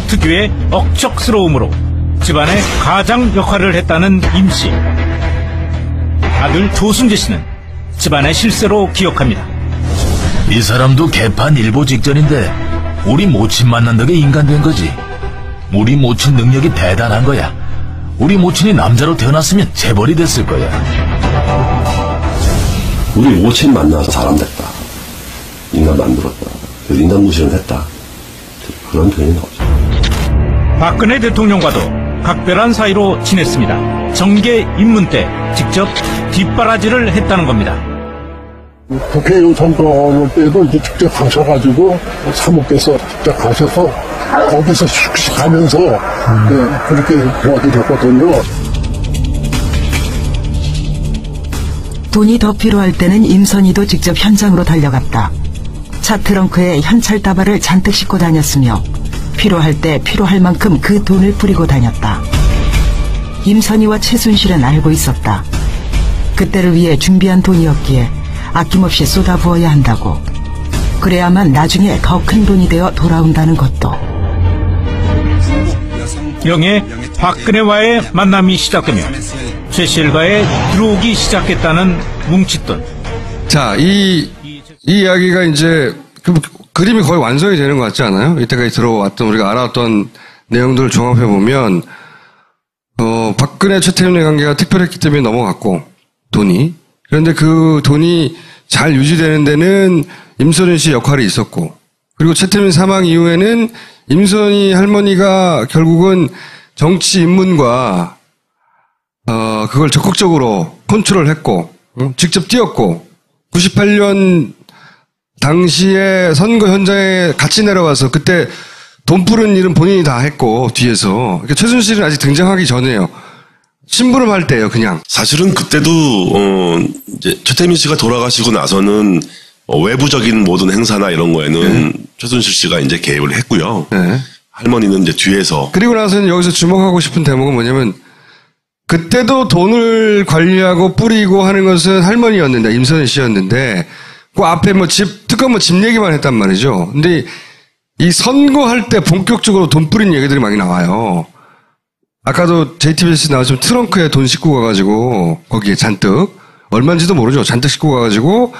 Speaker 4: 특유의 억척스러움으로 집안의 가장 역할을 했다는 임씨. 아들 조순재 씨는 집안의 실세로 기억합니다.
Speaker 6: 이 사람도 개판 일보 직전인데 우리 모친 만난 덕에 인간 된 거지. 우리 모친 능력이 대단한 거야. 우리 모친이 남자로 태어났으면 재벌이 됐을 거야.
Speaker 5: 우리 모친 만나서 사람 됐다. 인간 만들었다. 인간 무시는 했다. 그런 표현이 나오죠.
Speaker 4: 박근혜 대통령과도 각별한 사이로 지냈습니다. 정계 입문 때 직접 뒷바라지를 했다는 겁니다.
Speaker 7: 국회의원 선거 때도 이제 직접 가셔가지고 사모께서 직접 가셔서 거기서 숙식하면서 그렇게 도와드렸거든요.
Speaker 8: 돈이 더 필요할 때는 임선희도 직접 현장으로 달려갔다. 차 트렁크에 현찰 다발을 잔뜩 싣고 다녔으며 필요할 때 필요할 만큼 그 돈을 뿌리고 다녔다. 임선희와 최순실은 알고 있었다. 그때를 위해 준비한 돈이었기에 아낌없이 쏟아부어야 한다고. 그래야만 나중에 더 큰 돈이 되어 돌아온다는 것도.
Speaker 4: 영의 박근혜와의 만남이 시작되며 최 씨 일가에 들어오기 시작했다는 뭉칫돈.
Speaker 1: 자, 이 이야기가 이제 그림이 거의 완성이 되는 것 같지 않아요? 이때까지 들어왔던 우리가 알아왔던 내용들을 종합해 보면 박근혜 최태민의 관계가 특별했기 때문에 넘어갔고 돈이. 그런데 그 돈이 잘 유지되는 데는 임선희 씨 역할이 있었고, 그리고 최태민 사망 이후에는 임선희 할머니가 결국은 정치 입문과 그걸 적극적으로 컨트롤했고 직접 뛰었고 98년 당시에 선거 현장에 같이 내려와서 그때 돈 뿌는 일은 본인이 다 했고 뒤에서 그러니까 최순실은 아직 등장하기 전에요. 심부름할 때예요, 그냥.
Speaker 2: 사실은 그때도 이제 최태민 씨가 돌아가시고 나서는 외부적인 모든 행사나 이런 거에는 최순실 씨가 이제 개입을 했고요. 할머니는 이제 뒤에서.
Speaker 1: 그리고 나서는 여기서 주목하고 싶은 대목은 뭐냐면 그때도 돈을 관리하고 뿌리고 하는 것은 할머니였는데 임선희 씨였는데 그 앞에 뭐 특검 집 얘기만 했단 말이죠. 근데 이 선거할 때 본격적으로 돈 뿌린 얘기들이 많이 나와요. 아까도 JTBC 나왔지만 트렁크에 돈 싣고 가가지고 거기에 잔뜩 얼마인지도 모르죠. 잔뜩 싣고 가가지고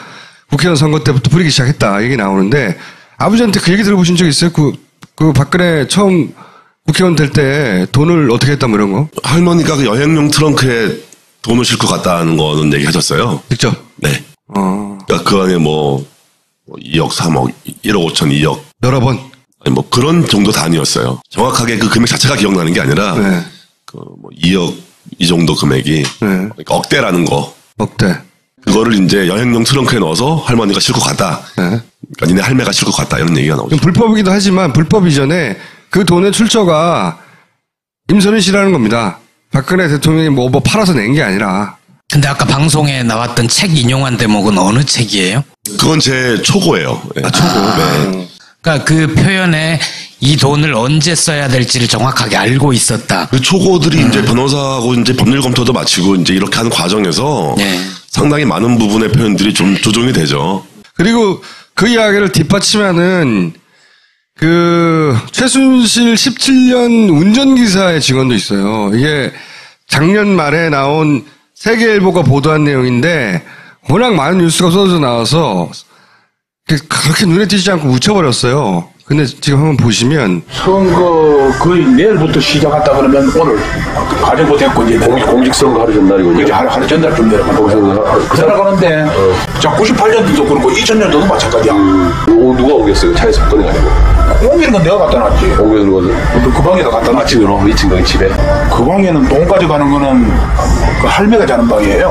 Speaker 1: 국회의원 선거 때부터 뿌리기 시작했다 얘기 나오는데 아버지한테 그 얘기 들어보신 적 있어요? 그 박근혜 처음 국회의원 될 때 돈을 어떻게 했다 뭐 이런 거?
Speaker 2: 할머니가 그 여행용 트렁크에 돈을 싣고 갔다는 거는 얘기하셨어요.
Speaker 1: 직접?
Speaker 2: 네. 그러니까 그 안에 뭐 2억, 3억, 1억 5천, 2억.
Speaker 1: 여러 번?
Speaker 2: 아니 뭐 그런 정도 단위였어요. 정확하게 그 금액 자체가 기억나는 게 아니라 그 뭐 2억 이 정도 금액이 그러니까 억대라는 거.
Speaker 1: 억대.
Speaker 2: 그거를 이제 여행용 트렁크에 넣어서 할머니가 싣고 갔다. 그러니까 니네 할매가 싣고 갔다 이런 얘기가 나오죠.
Speaker 1: 불법이기도 하지만 불법 이전에 그 돈의 출처가 임선희 씨라는 겁니다. 박근혜 대통령이 뭐 팔아서 낸 게 아니라.
Speaker 3: 근데 아까 방송에 나왔던 책 인용한 대목은 어느 책이에요?
Speaker 2: 그건 제 초고예요. 네.
Speaker 1: 초고.
Speaker 2: 네.
Speaker 3: 그러니까 그 표현에 이 돈을 언제 써야 될지를 정확하게 알고 있었다.
Speaker 2: 그 초고들이 이제 변호사하고 이제 법률 검토도 마치고 이제 이렇게 하는 과정에서 상당히 많은 부분의 표현들이 좀 조정이 되죠.
Speaker 1: 그리고 그 이야기를 뒷받침하는 그 최순실 17년 운전기사의 증언도 있어요. 이게 작년 말에 나온 세계일보가 보도한 내용인데 워낙 많은 뉴스가 쏟아져 나와서 그렇게 눈에 띄지 않고 묻혀버렸어요. 근데 지금 한번 보시면
Speaker 9: 선거 거의 내일부터 시작한다 그러면 오늘 가정부 됐고 이제
Speaker 5: 공직선거 하루 전날이군요.
Speaker 9: 그렇지 하루 전날쯤 내려가는 그 살아가는데 자 98년도도 그렇고 2000년도도 마찬가지야.
Speaker 5: 누가 오겠어요? 차에서 꺼내가지고.
Speaker 9: 옮기는 건 내가 갖다 놨지.
Speaker 5: 옮기는 거는?
Speaker 9: 그 방에다 갖다 놨지.
Speaker 5: 2층 거기 집에.
Speaker 9: 그 방에는 돈 가져가는 거는 그 할매가 자는 방이에요.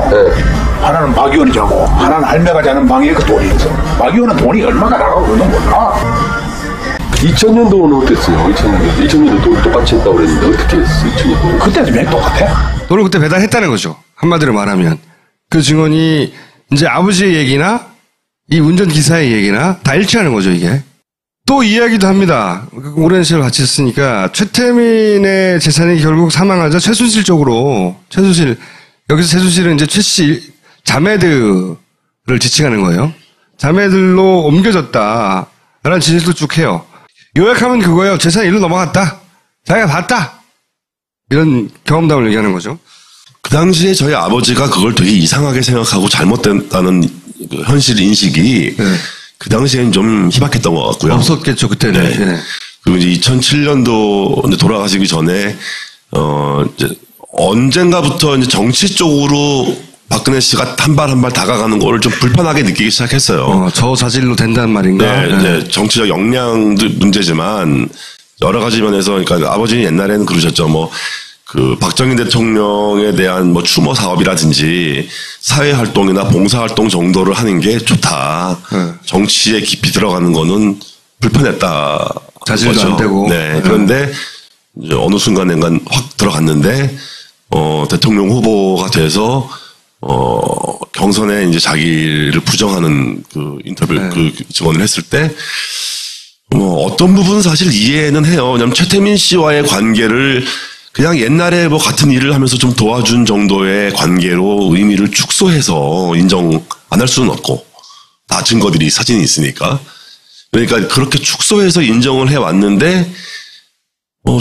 Speaker 9: 하나는 박 의원이 자고 하나는 할매가 자는 방에 그 돈이 있어. 박 의원은 돈이 얼마가 나가고 그러는 몰라.
Speaker 5: 2000년도는 어땠어요? 2000년도 똑같이 했다고 그랬는데 어떻게 했어요? 2000년도?
Speaker 9: 그때도 맨 똑같아.
Speaker 1: 돈을 그때 배달했다는 거죠. 한마디로 말하면. 그 증언이 이제 아버지의 얘기나 이 운전기사의 얘기나 다 일치하는 거죠, 이게. 또 이야기도 합니다. 오랜 시절 같이 했으니까 최태민의 재산이 결국 사망하자 최순실 쪽으로 여기서 최순실은 이제 최씨 자매들을 지칭하는 거예요. 자매들로 옮겨졌다라는 진술도 쭉 해요. 요약하면 그거예요. 재산이 일로 넘어갔다. 자기가 봤다. 이런 경험담을 얘기하는 거죠.
Speaker 2: 그 당시에 저희 아버지가 그걸 되게 이상하게 생각하고 잘못됐다는 그 현실 인식이 그 당시엔 좀 희박했던 것 같고요.
Speaker 1: 없었겠죠, 그때는.
Speaker 2: 네. 그리고 이제 2007년도 돌아가시기 전에 이제 언젠가부터 이제 정치 쪽으로 박근혜 씨가 한 발 한 발 다가가는 거를 좀 불편하게 느끼기 시작했어요.
Speaker 1: 저 자질로 된다는 말인가?
Speaker 2: 네, 이제 정치적 역량도 문제지만 여러 가지 면에서 그러니까 아버지는 옛날에는 그러셨죠. 뭐 그 박정희 대통령에 대한 뭐 추모 사업이라든지 사회 활동이나 봉사 활동 정도를 하는 게 좋다. 정치에 깊이 들어가는 거는 불편했다.
Speaker 1: 자질도 안 되고.
Speaker 2: 네. 그런데 이제 어느 순간en간 확 들어갔는데 대통령 후보가 돼서 경선에 이제 자기를 부정하는 그 인터뷰 그 증언을 했을 때 뭐 어떤 부분은 사실 이해는 해요. 왜냐하면 최태민 씨와의 관계를 그냥 옛날에 뭐 같은 일을 하면서 좀 도와준 정도의 관계로 의미를 축소해서 인정 안 할 수는 없고 다 증거들이 사진이 있으니까 그러니까 그렇게 축소해서 인정을 해왔는데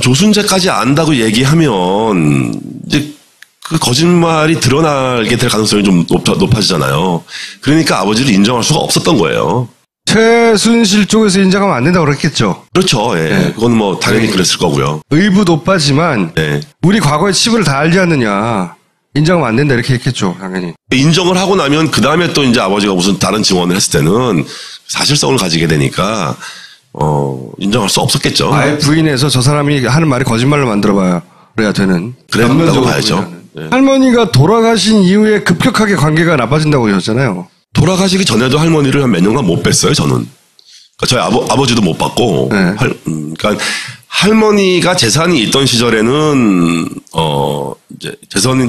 Speaker 2: 조순재까지 안다고 얘기하면 이제 그 거짓말이 드러나게 될 가능성이 좀 높아지잖아요. 그러니까 아버지를 인정할 수가 없었던 거예요.
Speaker 1: 최순실 쪽에서 인정하면 안 된다고 그랬겠죠.
Speaker 2: 그렇죠. 예. 네. 그건 뭐 당연히 그랬을 거고요.
Speaker 1: 의붓 오빠지만 우리 과거의 치부를 다 알지 않느냐. 인정하면 안 된다 이렇게 했겠죠. 당연히.
Speaker 2: 인정을 하고 나면 그 다음에 또 이제 아버지가 무슨 다른 증언을 했을 때는 사실성을 가지게 되니까 인정할 수 없었겠죠.
Speaker 1: 아예 부인해서 저 사람이 하는 말이 거짓말로 만들어봐야 그래야 되는.
Speaker 2: 그랬다고 봐야죠.
Speaker 1: 네. 할머니가 돌아가신 이후에 급격하게 관계가 나빠진다고 하셨잖아요.
Speaker 2: 돌아가시기 전에도 할머니를 한 몇 년간 못 뵀어요, 저는. 그러니까 저희 아버지도 못 봤고,
Speaker 1: 네.
Speaker 2: 그러니까 할머니가 재산이 있던 시절에는, 이제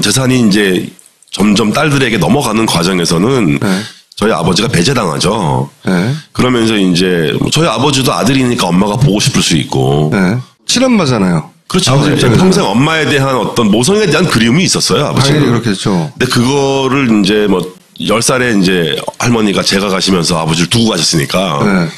Speaker 2: 재산이 이제 점점 딸들에게 넘어가는 과정에서는
Speaker 1: 네.
Speaker 2: 저희 아버지가 배제당하죠.
Speaker 1: 네.
Speaker 2: 그러면서 이제 저희 아버지도 아들이니까 엄마가 보고 싶을 수 있고.
Speaker 1: 네. 친엄마잖아요.
Speaker 2: 그렇죠.
Speaker 1: 아버지 입장에서.
Speaker 2: 평생 엄마에 대한 어떤 모성에 대한 그리움이 있었어요, 아버지는.
Speaker 1: 당연히 그렇겠죠.
Speaker 2: 근데 그거를 이제 10살에 이제 할머니가 제가 가시면서 아버지를 두고 가셨으니까.
Speaker 1: 네.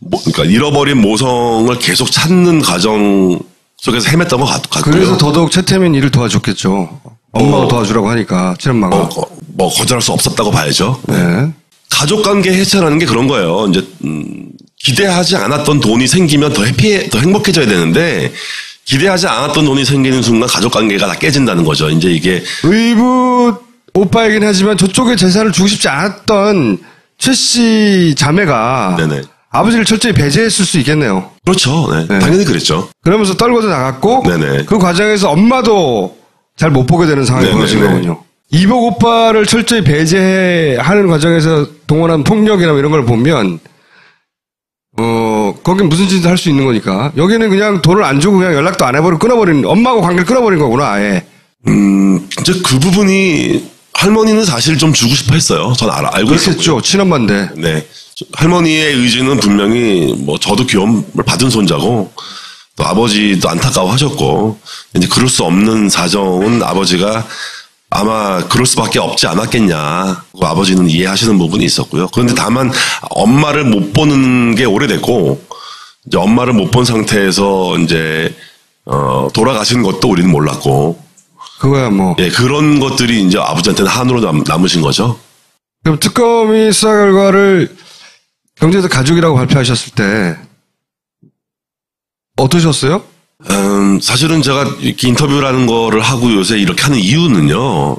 Speaker 2: 그러니까 잃어버린 모성을 계속 찾는 과정 속에서 헤맸던 것 같고요.
Speaker 1: 그래서 더더욱 최태민 일을 도와줬겠죠. 엄마가 도와주라고 하니까, 친엄마가.
Speaker 2: 거절할 수 없었다고 봐야죠.
Speaker 1: 네.
Speaker 2: 가족 관계 해체라는 게 그런 거예요. 이제, 기대하지 않았던 돈이 생기면 더 행복해져야 되는데, 기대하지 않았던 돈이 생기는 순간 가족 관계가 다 깨진다는 거죠. 이제 이게.
Speaker 1: 의붓 오빠이긴 하지만 저쪽에 재산을 주고 싶지 않았던 최 씨 자매가.
Speaker 2: 네네.
Speaker 1: 아버지를 철저히 배제했을 수 있겠네요.
Speaker 2: 그렇죠. 네.
Speaker 1: 네.
Speaker 2: 당연히 그랬죠.
Speaker 1: 그러면서 떨궈져 나갔고.
Speaker 2: 네네.
Speaker 1: 그 과정에서 엄마도 잘 못 보게 되는 상황이 벌어진 거군요. 이복 오빠를 철저히 배제하는 과정에서 동원한 폭력이나 이런 걸 보면, 거긴 무슨 짓을 할 수 있는 거니까. 여기는 그냥 돈을 안 주고 그냥 연락도 안 해버리고 끊어버린, 엄마하고 관계를 끊어버린 거구나, 아예.
Speaker 2: 이제 그 부분이 할머니는 사실 좀 주고 싶어 했어요. 전 알고 있었죠.
Speaker 1: 그렇겠죠. 친엄마인데.
Speaker 2: 네. 할머니의 의지는 분명히 저도 귀여움을 받은 손자고 또 아버지도 안타까워 하셨고 이제 그럴 수 없는 사정은 아버지가 아마 그럴 수밖에 없지 않았겠냐. 아버지는 이해하시는 부분이 있었고요. 그런데 다만 엄마를 못 보는 게 오래됐고 이제 엄마를 못 본 상태에서 이제 돌아가신 것도 우리는 몰랐고.
Speaker 1: 그거야 뭐.
Speaker 2: 예, 그런 것들이 이제 아버지한테는 한으로 남으신 거죠.
Speaker 1: 그럼 특검이 수사 결과를 경제에서 가족이라고 발표하셨을 때 어떠셨어요?
Speaker 2: 사실은 제가 이렇게 인터뷰라는 거를 하고 요새 이렇게 하는 이유는요,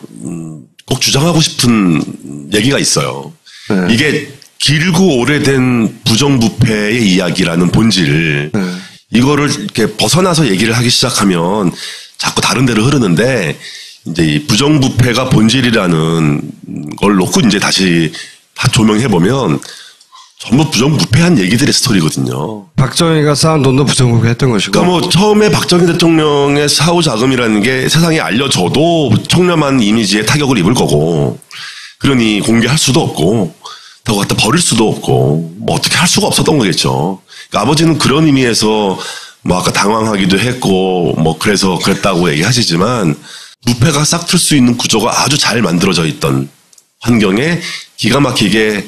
Speaker 2: 꼭 주장하고 싶은 얘기가 있어요.
Speaker 1: 네.
Speaker 2: 이게 길고 오래된 부정부패의 이야기라는 본질, 이거를 이렇게 벗어나서 얘기를 하기 시작하면 자꾸 다른 데로 흐르는데, 이제 이 부정부패가 본질이라는 걸 놓고 이제 다시 다 조명해보면 전부 부정부패한 얘기들의 스토리거든요.
Speaker 1: 박정희가 쌓은 돈도 부정부패했던 것이고.
Speaker 2: 그러니까 처음에 박정희 대통령의 사후 자금이라는 게 세상에 알려져도 청렴한 이미지에 타격을 입을 거고, 그러니 공개할 수도 없고, 더 갖다 버릴 수도 없고, 어떻게 할 수가 없었던 거겠죠. 그러니까 아버지는 그런 의미에서 아까 당황하기도 했고, 그래서 그랬다고 얘기하시지만, 부패가 싹틀 수 있는 구조가 아주 잘 만들어져 있던 환경에 기가 막히게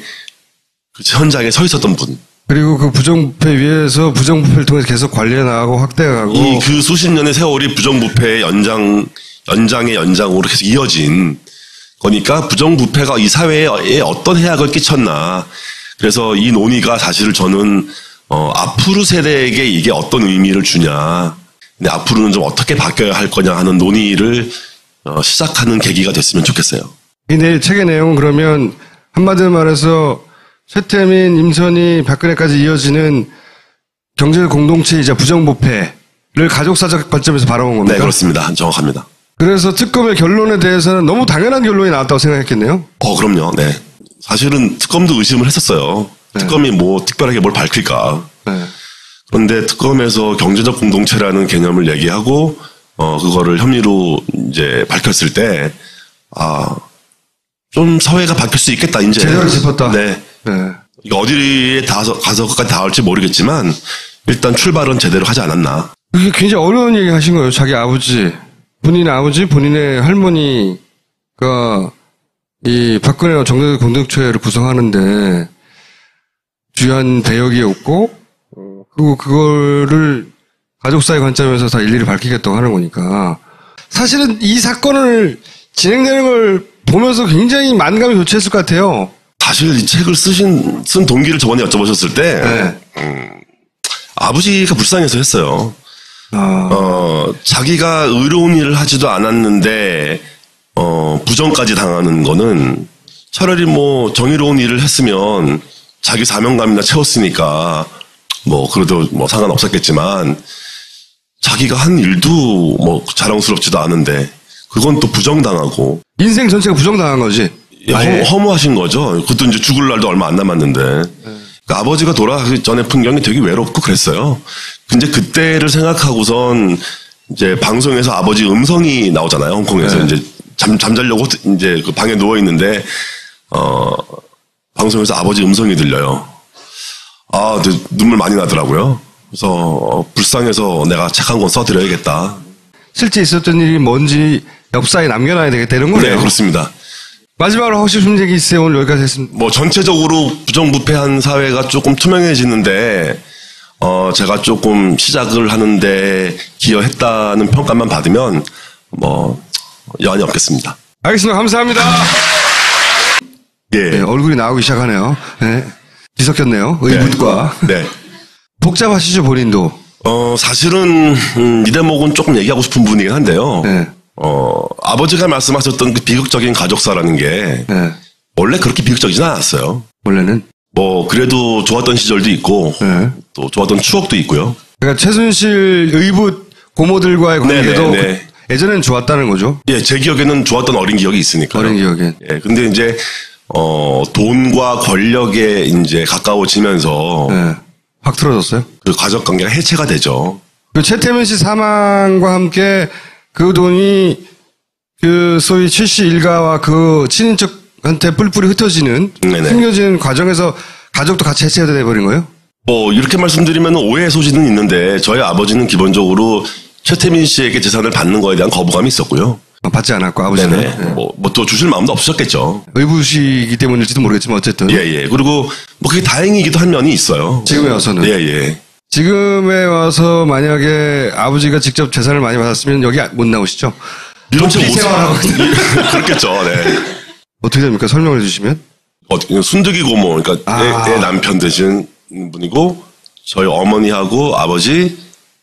Speaker 2: 그 현장에 서 있었던 분.
Speaker 1: 그리고 그 부정부패 위에서 부정부패를 통해서 계속 관리해 나가고 확대해 가고.
Speaker 2: 그 수십 년의 세월이 부정부패의 연장의 연장으로 계속 이어진 거니까 부정부패가 이 사회에 어떤 해악을 끼쳤나. 그래서 이 논의가 사실 저는 앞으로 세대에게 이게 어떤 의미를 주냐. 근데 앞으로는 좀 어떻게 바뀌어야 할 거냐 하는 논의를 시작하는 계기가 됐으면 좋겠어요.
Speaker 1: 이 책의 내용은 그러면 한마디로 말해서 최태민, 임선희, 박근혜까지 이어지는 경제 공동체이자 부정부패를 가족사적 관점에서 바라본 겁니다.
Speaker 2: 네, 그렇습니다. 정확합니다.
Speaker 1: 그래서 특검의 결론에 대해서는 너무 당연한 결론이 나왔다고 생각했겠네요.
Speaker 2: 그럼요. 네. 사실은 특검도 의심을 했었어요. 네. 특검이 특별하게 뭘 밝힐까.
Speaker 1: 네.
Speaker 2: 그런데 특검에서 경제적 공동체라는 개념을 얘기하고, 그거를 혐의로 이제 밝혔을 때, 좀 사회가 바뀔 수 있겠다, 이제.
Speaker 1: 제대로 짚었다.
Speaker 2: 네.
Speaker 1: 네.
Speaker 2: 이거 어디에 가서 끝까지 닿을지 모르겠지만, 일단 출발은 제대로 하지 않았나.
Speaker 1: 이게 굉장히 어려운 얘기 하신 거예요. 자기 아버지. 본인의 아버지, 본인의 할머니가 이 박근혜와 경제적 공동체를 구성하는데 주요한 배역이 없고, 그리고 그거를 가족사의 관점에서 다 일일이 밝히겠다고 하는 거니까. 사실은 이 사건을 진행되는 걸 보면서 굉장히 만감이 교차했을 것 같아요.
Speaker 2: 사실 이 책을 쓴 동기를 저번에 여쭤보셨을 때, 아버지가 불쌍해서 했어요. 자기가 의로운 일을 하지도 않았는데, 부정까지 당하는 거는 차라리 정의로운 일을 했으면 자기 사명감이나 채웠으니까 뭐 그래도 뭐 상관없었겠지만 자기가 한 일도 뭐 자랑스럽지도 않은데 그건 또 부정당하고 인생
Speaker 1: 전체가 부정당한 거지.
Speaker 2: 허무하신 거죠. 그것도 이제 죽을 날도 얼마 안 남았는데 그러니까 아버지가 돌아가기 전에 풍경이 되게 외롭고 그랬어요. 근데 그때를 생각하고선 이제 방송에서 아버지 음성이 나오잖아요. 홍콩에서 이제 잠자려고 이제 그 방에 누워 있는데 방송에서 아버지 음성이 들려요. 아, 눈물 많이 나더라고요. 그래서 불쌍해서 내가 책 한 권 써드려야겠다.
Speaker 1: 실제 있었던 일이 뭔지 역사에 남겨놔야 되겠다 이런 거네요.
Speaker 2: 네, 그렇습니다.
Speaker 1: 마지막으로 하고 싶은 얘기 있어요? 오늘 여기까지 했습니다.
Speaker 2: 뭐 전체적으로 부정부패한 사회가 조금 투명해지는데 제가 조금 시작을 하는데 기여했다는 평가만 받으면 뭐 여한이 없겠습니다.
Speaker 1: 알겠습니다. 감사합니다.
Speaker 2: 예.
Speaker 1: 네, 얼굴이 나오기 시작하네요. 네. 뒤섞였네요. 의붓과.
Speaker 2: 네.
Speaker 1: 복잡하시죠, 본인도?
Speaker 2: 사실은 이 대목은 조금 얘기하고 싶은 분이긴 한데요.
Speaker 1: 네.
Speaker 2: 아버지가 말씀하셨던 그 비극적인 가족사라는 게
Speaker 1: 네.
Speaker 2: 원래 그렇게 비극적이진 않았어요.
Speaker 1: 원래는?
Speaker 2: 뭐 그래도 좋았던 시절도 있고
Speaker 1: 네.
Speaker 2: 또 좋았던 추억도 있고요.
Speaker 1: 그러니까 최순실 의붓 고모들과의 관계도 예전에는 좋았다는 거죠?
Speaker 2: 예, 제 기억에는 좋았던 어린 기억이 있으니까요.
Speaker 1: 어린 기억엔.
Speaker 2: 예, 근데 이제 돈과 권력에 이제 가까워지면서
Speaker 1: 네. 확 틀어졌어요?
Speaker 2: 그 가족 관계가 해체가 되죠.
Speaker 1: 그 최태민 씨 사망과 함께 그 돈이 그 소위 최 씨 일가와 그 친인척한테 뿔뿔이 흩어지는 숨겨지는 과정에서 가족도 같이 해체가 돼버린 거예요?
Speaker 2: 뭐 이렇게 말씀드리면 오해의 소지는 있는데 저희 아버지는 기본적으로 최태민 씨에게 재산을 받는 거에 대한 거부감이 있었고요.
Speaker 1: 받지 않았고 아버지는 네.
Speaker 2: 뭐 또 주실 마음도 없으셨겠죠.
Speaker 1: 의붓이기 때문일지도 모르겠지만 어쨌든
Speaker 2: 예예. 그리고 뭐 그게 다행이기도 한 면이 있어요.
Speaker 1: 지금에 와서는
Speaker 2: 예예.
Speaker 1: 지금에 와서 만약에 아버지가 직접 재산을 많이 받았으면 여기 못 나오시죠?
Speaker 2: 도피 생활하고 그렇겠죠. 네.
Speaker 1: 어떻게 됩니까? 설명을 해주시면.
Speaker 2: 순득이 고모, 그러니까 내 남편 되신 분이고 저희 어머니하고 아버지,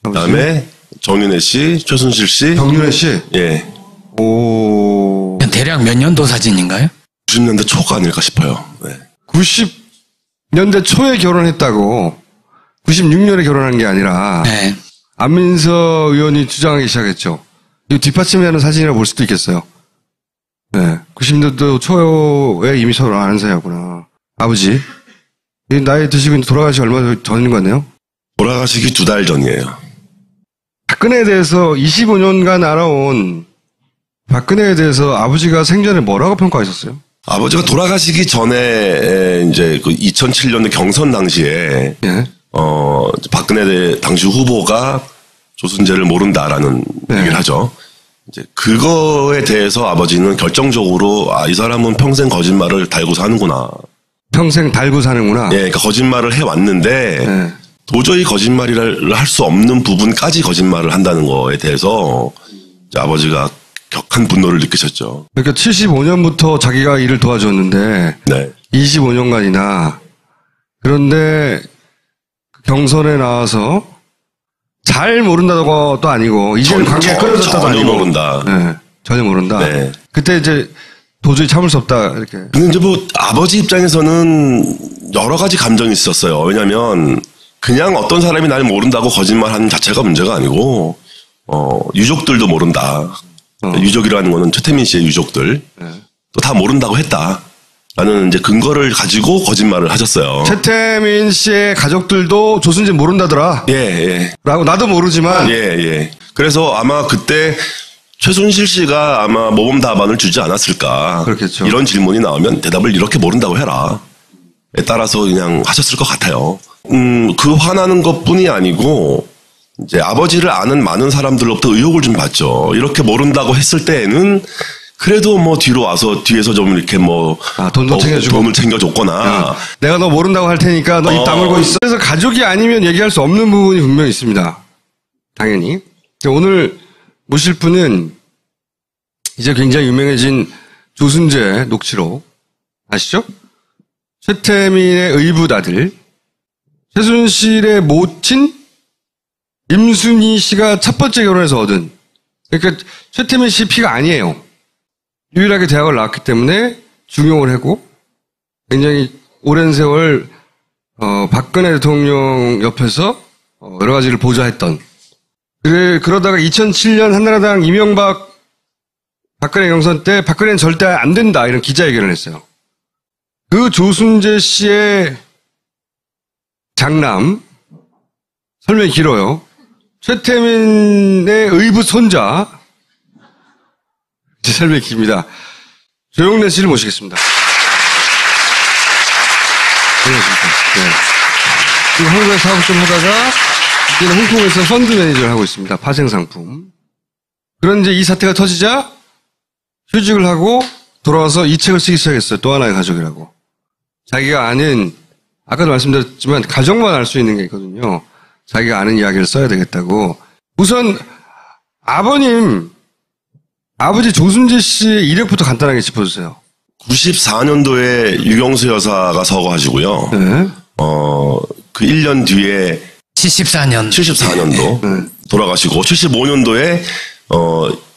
Speaker 2: 그다음에 정윤혜 씨, 최순실 씨,
Speaker 1: 정윤혜 씨.
Speaker 2: 예.
Speaker 1: 오.
Speaker 3: 대략 몇 년도 사진인가요?
Speaker 2: 90년대 초가 아닐까 싶어요. 네.
Speaker 1: 90년대 초에 결혼했다고 96년에 결혼한 게 아니라
Speaker 3: 네.
Speaker 1: 안민석 의원이 주장하기 시작했죠. 이거 뒷받침하는 사진이라고 볼 수도 있겠어요. 네. 90년대 초에 이미 서로 아는 사이였구나. 아버지. 나이 드시고 돌아가시기 얼마 전인 것 같네요?
Speaker 2: 돌아가시기 2달 전이에요.
Speaker 1: 박근혜에 대해서 25년간 알아온 박근혜에 대해서 아버지가 생전에 뭐라고 평가하셨어요?
Speaker 2: 아버지가 돌아가시기 전에 이제 그 2007년에 경선 당시에
Speaker 1: 예.
Speaker 2: 박근혜 당시 후보가 조순재를 모른다라는 얘기를 하죠. 이제 그거에 대해서 아버지는 결정적으로 이 사람은 평생 거짓말을 달고 사는구나.
Speaker 1: 평생 달고 사는구나.
Speaker 2: 예, 그러니까 거짓말을 해 왔는데 도저히 거짓말을 할 수 없는 부분까지 거짓말을 한다는 거에 대해서 이제 아버지가 격한 분노를 느끼셨죠.
Speaker 1: 그러니까 75년부터 자기가 일을 도와줬는데 25년간이나 그런데 경선에 나와서 잘 모른다고도 아니고 이제는 관계가 끊어졌다도 아니고
Speaker 2: 전혀 모른다.
Speaker 1: 네, 전혀 모른다.
Speaker 2: 네.
Speaker 1: 그때 이제 도저히 참을 수 없다 이렇게.
Speaker 2: 근데 이제 뭐 아버지 입장에서는 여러 가지 감정이 있었어요. 왜냐하면 그냥 어떤 사람이 날 모른다고 거짓말하는 자체가 문제가 아니고 유족들도 모른다. 유족이라는 거는 최태민 씨의 유족들 또 다 모른다고 했다. 라는 이제 근거를 가지고 거짓말을 하셨어요.
Speaker 1: 최태민 씨의 가족들도 조순재 모른다더라.
Speaker 2: 예.
Speaker 1: 라고 나도 모르지만.
Speaker 2: 예. 그래서 아마 그때 최순실 씨가 아마 모범 답안을 주지 않았을까.
Speaker 1: 그렇겠죠.
Speaker 2: 이런 질문이 나오면 대답을 이렇게 모른다고 해라. 에 따라서 그냥 하셨을 것 같아요. 그 화나는 것 뿐이 아니고 이제 아버지를 아는 많은 사람들로부터 의혹을 좀 받죠. 이렇게 모른다고 했을 때에는 그래도 뭐 뒤로 와서 뒤에서 좀 이렇게 뭐
Speaker 1: 돈도 챙겨주고
Speaker 2: 돈을 챙겨줬거나
Speaker 1: 야, 내가 너 모른다고 할 테니까 너 입 다물고 있어. 그래서 가족이 아니면 얘기할 수 없는 부분이 분명히 있습니다. 당연히. 오늘 모실 분은 이제 굉장히 유명해진 조순재 녹취록 아시죠? 최태민의 의붓 아들 최순실의 모친 임순희 씨가 첫 번째 결혼해서 얻은, 그러니까 최태민 씨 피가 아니에요. 유일하게 대학을 나왔기 때문에 중용을 하고 굉장히 오랜 세월 박근혜 대통령 옆에서 여러 가지를 보좌했던. 그러다가 2007년 한나라당 이명박 박근혜 경선 때 박근혜는 절대 안 된다 이런 기자회견을 했어요. 그 조순재 씨의 장남, 설명이 길어요. 최태민의 의붓 손자, 제 설명이 깁니다. 조영래 씨를 모시겠습니다. 안녕하십니까. 네. 지금 한국에서 사업 좀 하다가 이제는 홍콩에서 펀드 매니저를 하고 있습니다. 파생상품. 그런데 이 사태가 터지자 휴직을 하고 돌아와서 이 책을 쓰기 시작했어요. 또 하나의 가족이라고. 자기가 아는, 아까도 말씀드렸지만 가족만 알 수 있는 게 있거든요. 자기가 아는 이야기를 써야 되겠다고. 우선 아버지 조순재 씨의 이력부터 간단하게 짚어주세요.
Speaker 2: 94년도에 유경수 여사가 서거하시고요.
Speaker 1: 네.
Speaker 2: 그 1년 뒤에
Speaker 3: 74년도
Speaker 2: 네. 돌아가시고 75년도에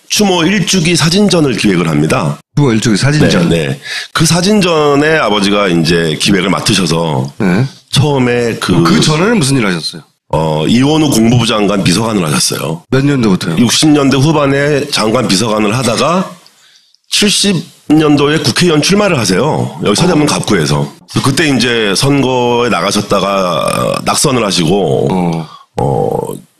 Speaker 2: 추모 1주기 사진전을 기획을 합니다.
Speaker 1: 추모 1주기 사진전.
Speaker 2: 네, 네. 그 사진전에 아버지가 이제 기획을 맡으셔서
Speaker 1: 네.
Speaker 2: 처음에
Speaker 1: 그 전에는 무슨 일 하셨어요?
Speaker 2: 이원우 국무부 장관 비서관을 하셨어요.
Speaker 1: 몇 년도부터요?
Speaker 2: 60년대 후반에 장관 비서관을 하다가 70년도에 국회의원 출마를 하세요. 여기 서대문 갑구에서. 그때 이제 선거에 나가셨다가 낙선을 하시고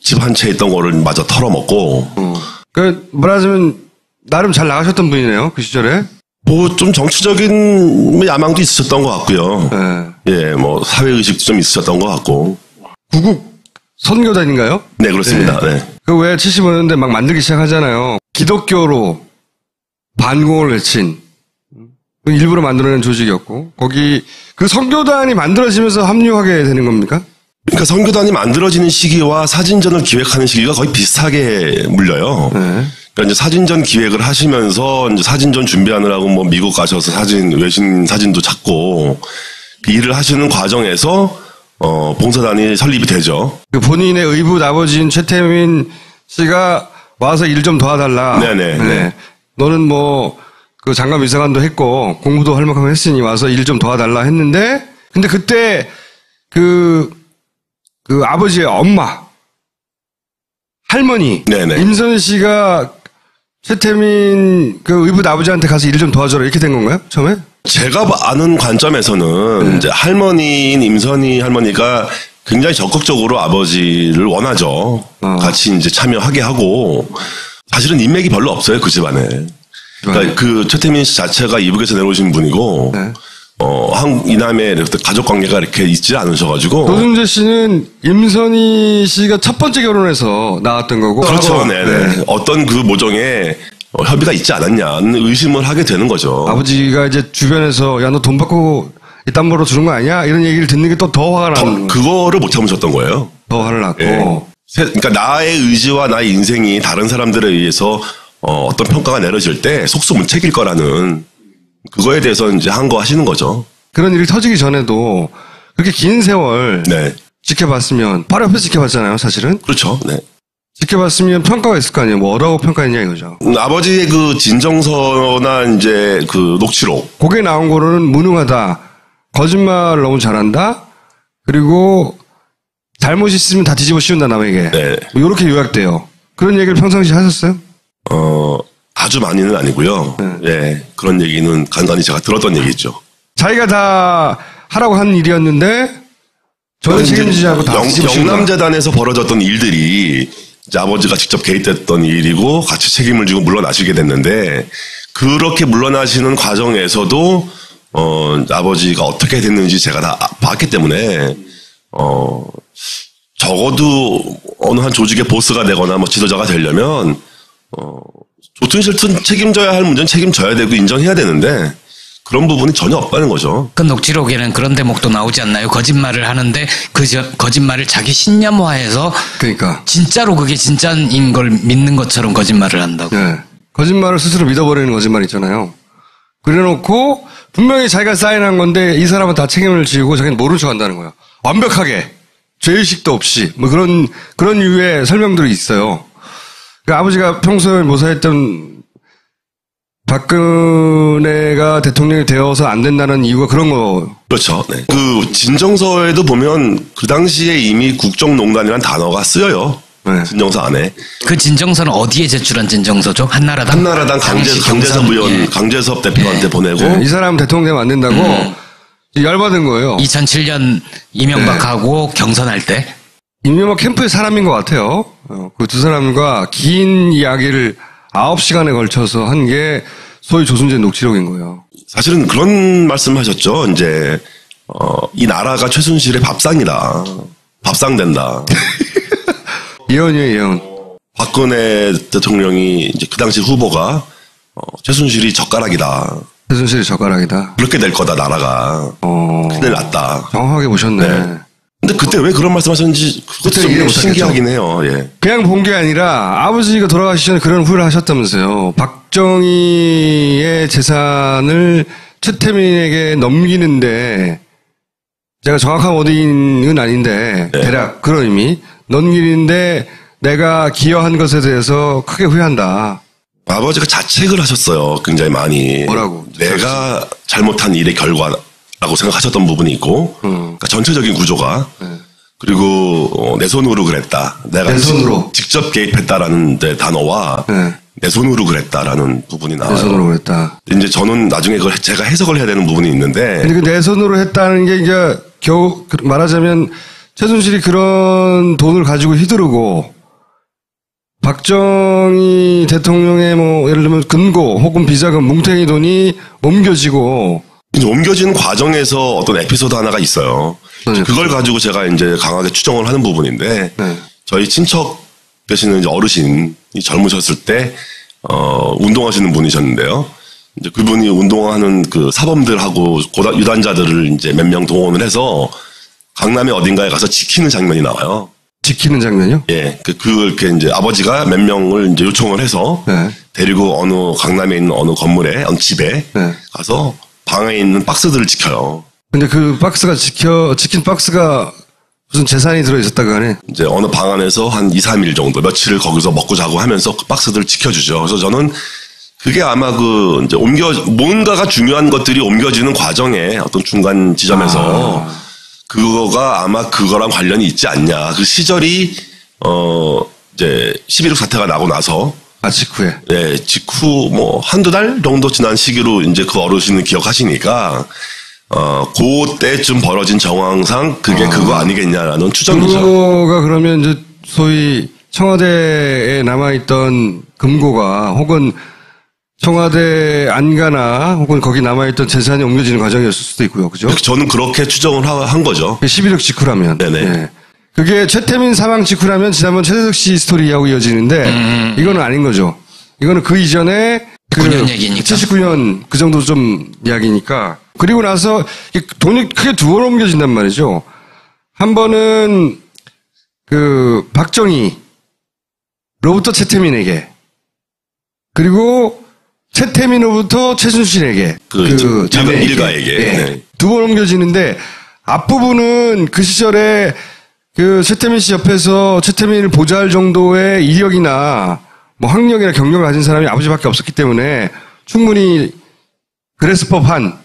Speaker 2: 집 한 채 있던 거를 마저 털어먹고.
Speaker 1: 그 말하자면 나름 잘 나가셨던 분이네요. 그 시절에.
Speaker 2: 뭐 좀 정치적인 야망도 있으셨던 것 같고요.
Speaker 1: 네.
Speaker 2: 예, 뭐 사회의식도 좀 있으셨던 것 같고.
Speaker 1: 구국 선교단인가요?
Speaker 2: 네, 그렇습니다. 네. 네.
Speaker 1: 그 왜 75년대 막 만들기 시작하잖아요. 기독교로 반공을 외친 일부러 만들어낸 조직이었고 거기 그 선교단이 만들어지면서 합류하게 되는 겁니까?
Speaker 2: 그러니까 선교단이 만들어지는 시기와 사진전을 기획하는 시기가 거의 비슷하게 물려요. 네. 그러니까 이제 사진전 기획을 하시면서 이제 사진전 준비하느라고 뭐 미국 가셔서 외신 사진도 찾고 일을 하시는 과정에서 봉사단이 설립이 되죠.
Speaker 1: 그 본인의 의붓 아버지인 최태민 씨가 와서 일 좀 도와달라.
Speaker 2: 네네.
Speaker 1: 네. 너는 뭐 그 장관 비서관도 했고 공부도 할 만큼 했으니 와서 일 좀 도와달라 했는데 근데 그때 그 아버지의 엄마 할머니
Speaker 2: 네네.
Speaker 1: 임선희 씨가 최태민 그 의붓 아버지한테 가서 일 좀 도와줘라 이렇게 된 건가요? 처음에?
Speaker 2: 제가 아는 관점에서는 이제 할머니인 임선희 할머니가 굉장히 적극적으로 아버지를 원하죠. 같이 이제 참여하게 하고 사실은 인맥이 별로 없어요 그 집안에. 그러니까 그 최태민 씨 자체가 이북에서 내려오신 분이고 이남의 가족 관계가 이렇게 있지 않으셔가지고.
Speaker 1: 조순재 씨는 임선희 씨가 첫 번째 결혼해서 나왔던 거고.
Speaker 2: 그렇죠, 네네. 어떤 그 모종의 협의가 있지 않았냐는 의심을 하게 되는 거죠.
Speaker 1: 아버지가 이제 주변에서 야, 너 돈 받고 이딴 벌어 주는 거 아니야? 이런 얘기를 듣는 게 또 더 화가 나는 거예요.
Speaker 2: 그거를 못 참으셨던 거예요.
Speaker 1: 더 화를 났고.
Speaker 2: 네. 그러니까 나의 의지와 나의 인생이 다른 사람들에 의해서 어떤 평가가 내려질 때 속수무책일 거라는 그거에 대해서 이제 항거하시는 거죠.
Speaker 1: 그런 일이 터지기 전에도 그렇게 긴 세월
Speaker 2: 네.
Speaker 1: 지켜봤으면 바로 옆에서 지켜봤잖아요, 사실은.
Speaker 2: 그렇죠. 네.
Speaker 1: 지켜봤으면 평가가 있을 거 아니에요. 뭐 어라고 평가했냐 이거죠.
Speaker 2: 아버지의 그 진정서나 이제 그 녹취록.
Speaker 1: 거기에 나온 거로는 무능하다. 거짓말 너무 잘한다. 그리고 잘못 있으면 다 뒤집어 씌운다 남에게.
Speaker 2: 네.
Speaker 1: 이렇게 요약돼요. 그런 얘기를 평상시에 하셨어요?
Speaker 2: 아주 많이는 아니고요.
Speaker 1: 네.
Speaker 2: 예, 그런 얘기는 간간히 제가 들었던 얘기죠.
Speaker 1: 자기가 다 하라고 한 일이었는데 저는 책임지지 않고 다
Speaker 2: 영남재단에서 벌어졌던 일들이 이제 아버지가 직접 개입됐던 일이고 같이 책임을 지고 물러나시게 됐는데 그렇게 물러나시는 과정에서도 아버지가 어떻게 됐는지 제가 다 봤기 때문에 적어도 어느 한 조직의 보스가 되거나 뭐 지도자가 되려면 좋든 싫든 책임져야 할 문제는 책임져야 되고 인정해야 되는데 그런 부분이 전혀 없다는 거죠.
Speaker 3: 그 녹취록에는 그런 대목도 나오지 않나요? 거짓말을 하는데 거짓말을 자기 신념화해서
Speaker 1: 그러니까
Speaker 3: 진짜로 그게 진짜인 걸 믿는 것처럼 거짓말을 한다고.
Speaker 1: 네. 거짓말을 스스로 믿어버리는 거짓말 있잖아요. 그래놓고 분명히 자기가 사인한 건데 이 사람은 다 책임을 지고 자기는 모른 척 한다는 거예요. 완벽하게 죄의식도 없이 뭐 그런 유의 설명들이 있어요. 그 아버지가 평소에 모사했던 박근혜가 대통령이 되어서 안 된다는 이유가 그런 거.
Speaker 2: 그렇죠. 네. 그 진정서에도 보면 그 당시에 이미 국정농단이라는 단어가 쓰여요. 네. 진정서 안에.
Speaker 3: 그 진정서는 어디에 제출한 진정서죠? 한나라당?
Speaker 2: 한나라당 강재섭 의원, 예. 강재섭 대표한테 네. 보내고.
Speaker 1: 네. 이 사람 대통령 되면 안 된다고 열받은 거예요.
Speaker 3: 2007년 이명박하고 네. 경선할 때.
Speaker 1: 이명박 캠프의 사람인 것 같아요. 그 두 사람과 긴 이야기를 9시간에 걸쳐서 한 게 소위 조순재 녹취록인 거예요.
Speaker 2: 사실은 그런 말씀 하셨죠. 이제, 이 나라가 최순실의 밥상이다. 밥상 된다.
Speaker 1: 예언이에요, 예언.
Speaker 2: 박근혜 대통령이 이제 그 당시 후보가, 최순실이 젓가락이다.
Speaker 1: 최순실이 젓가락이다.
Speaker 2: 그렇게 될 거다, 나라가. 큰일 났다.
Speaker 1: 정확하게 보셨네.
Speaker 2: 네. 근데 그때 왜 그런 말씀 하셨는지 그것도 좀 신기하긴 해요. 예.
Speaker 1: 그냥 본 게 아니라 아버지가 돌아가시기 전에 그런 후회를 하셨다면서요. 박정희의 재산을 최태민에게 넘기는데 제가 정확한 워딩은 아닌데 네. 대략 그런 의미 넘기는데 내가 기여한 것에 대해서 크게 후회한다.
Speaker 2: 아버지가 자책을 하셨어요. 굉장히 많이.
Speaker 1: 뭐라고?
Speaker 2: 내가 잘못한 일의 결과라고 생각하셨던 부분이 있고 그러니까 전체적인 구조가 그리고 내 손으로 그랬다. 내가
Speaker 1: 내 손으로
Speaker 2: 직접 개입했다라는 단어와 내 손으로 그랬다라는 부분이 나와요.
Speaker 1: 내 손으로 그랬다.
Speaker 2: 이제 저는 나중에 그걸 제가 해석을 해야 되는 부분이 있는데.
Speaker 1: 근데 그 내 손으로 했다는 게 이제 겨우 말하자면 최순실이 그런 돈을 가지고 휘두르고 박정희 대통령의 뭐 예를 들면 금고 혹은 비자금 뭉탱이 돈이 옮겨지고
Speaker 2: 이제 옮겨지는 과정에서 어떤 에피소드 하나가 있어요. 그걸 가지고 제가 이제 강하게 추정을 하는 부분인데 저희 친척 되시는 이제 어르신이 젊으셨을 때 운동하시는 분이셨는데요. 이제 그분이 운동하는 그 사범들하고 유단자들을 이제 몇 명 동원을 해서 강남의 어딘가에 가서 지키는 장면이 나와요.
Speaker 1: 지키는 장면이요?
Speaker 2: 예. 그렇게 이제 아버지가 몇 명을 이제 요청을 해서 데리고 어느 강남에 있는 어느 건물에, 어느 집에 가서 방에 있는 박스들을 지켜요.
Speaker 1: 근데 그 박스가 지킨 박스가 무슨 재산이 들어있었다고 하네?
Speaker 2: 이제 어느 방 안에서 한 2, 3일 정도, 며칠을 거기서 먹고 자고 하면서 그 박스들을 지켜주죠. 그래서 저는 그게 아마 이제 뭔가가 중요한 것들이 옮겨지는 과정에 어떤 중간 지점에서 그거가 아마 그거랑 관련이 있지 않냐. 그 시절이, 이제 11.6 사태가 나고 나서.
Speaker 1: 직후에.
Speaker 2: 네, 직후 한두 달 정도 지난 시기로 이제 그 어르신은 기억하시니까, 그때쯤 벌어진 정황상 그게 그거 아니겠냐라는 추정이죠.
Speaker 1: 그거가 그러면 이제 소위 청와대에 남아있던 금고가 혹은 청와대 안가나 혹은 거기 남아있던 재산이 옮겨지는 과정이었을 수도 있고요. 그죠?
Speaker 2: 저는 그렇게 추정을 한 거죠.
Speaker 1: 11.6 직후라면.
Speaker 2: 네네. 네.
Speaker 1: 그게 최태민 사망 직후라면 지난번 최재석 씨 스토리하고 이어지는데 이거는 아닌 거죠. 이거는 그 이전에
Speaker 3: 9년 얘기니까.
Speaker 1: 79년 그 정도 좀 이야기니까. 그리고 나서 돈이 크게 두 번 옮겨진단 말이죠. 한 번은 그 박정희로부터 최태민에게 그리고 최태민으로부터 최순실에게
Speaker 2: 그 일가에게
Speaker 1: 네. 두 번 옮겨지는데 앞부분은 그 시절에 그 최태민 씨 옆에서 최태민을 보좌할 정도의 이력이나 뭐 학력이나 경력을 가진 사람이 아버지밖에 없었기 때문에 충분히 그랬을 법한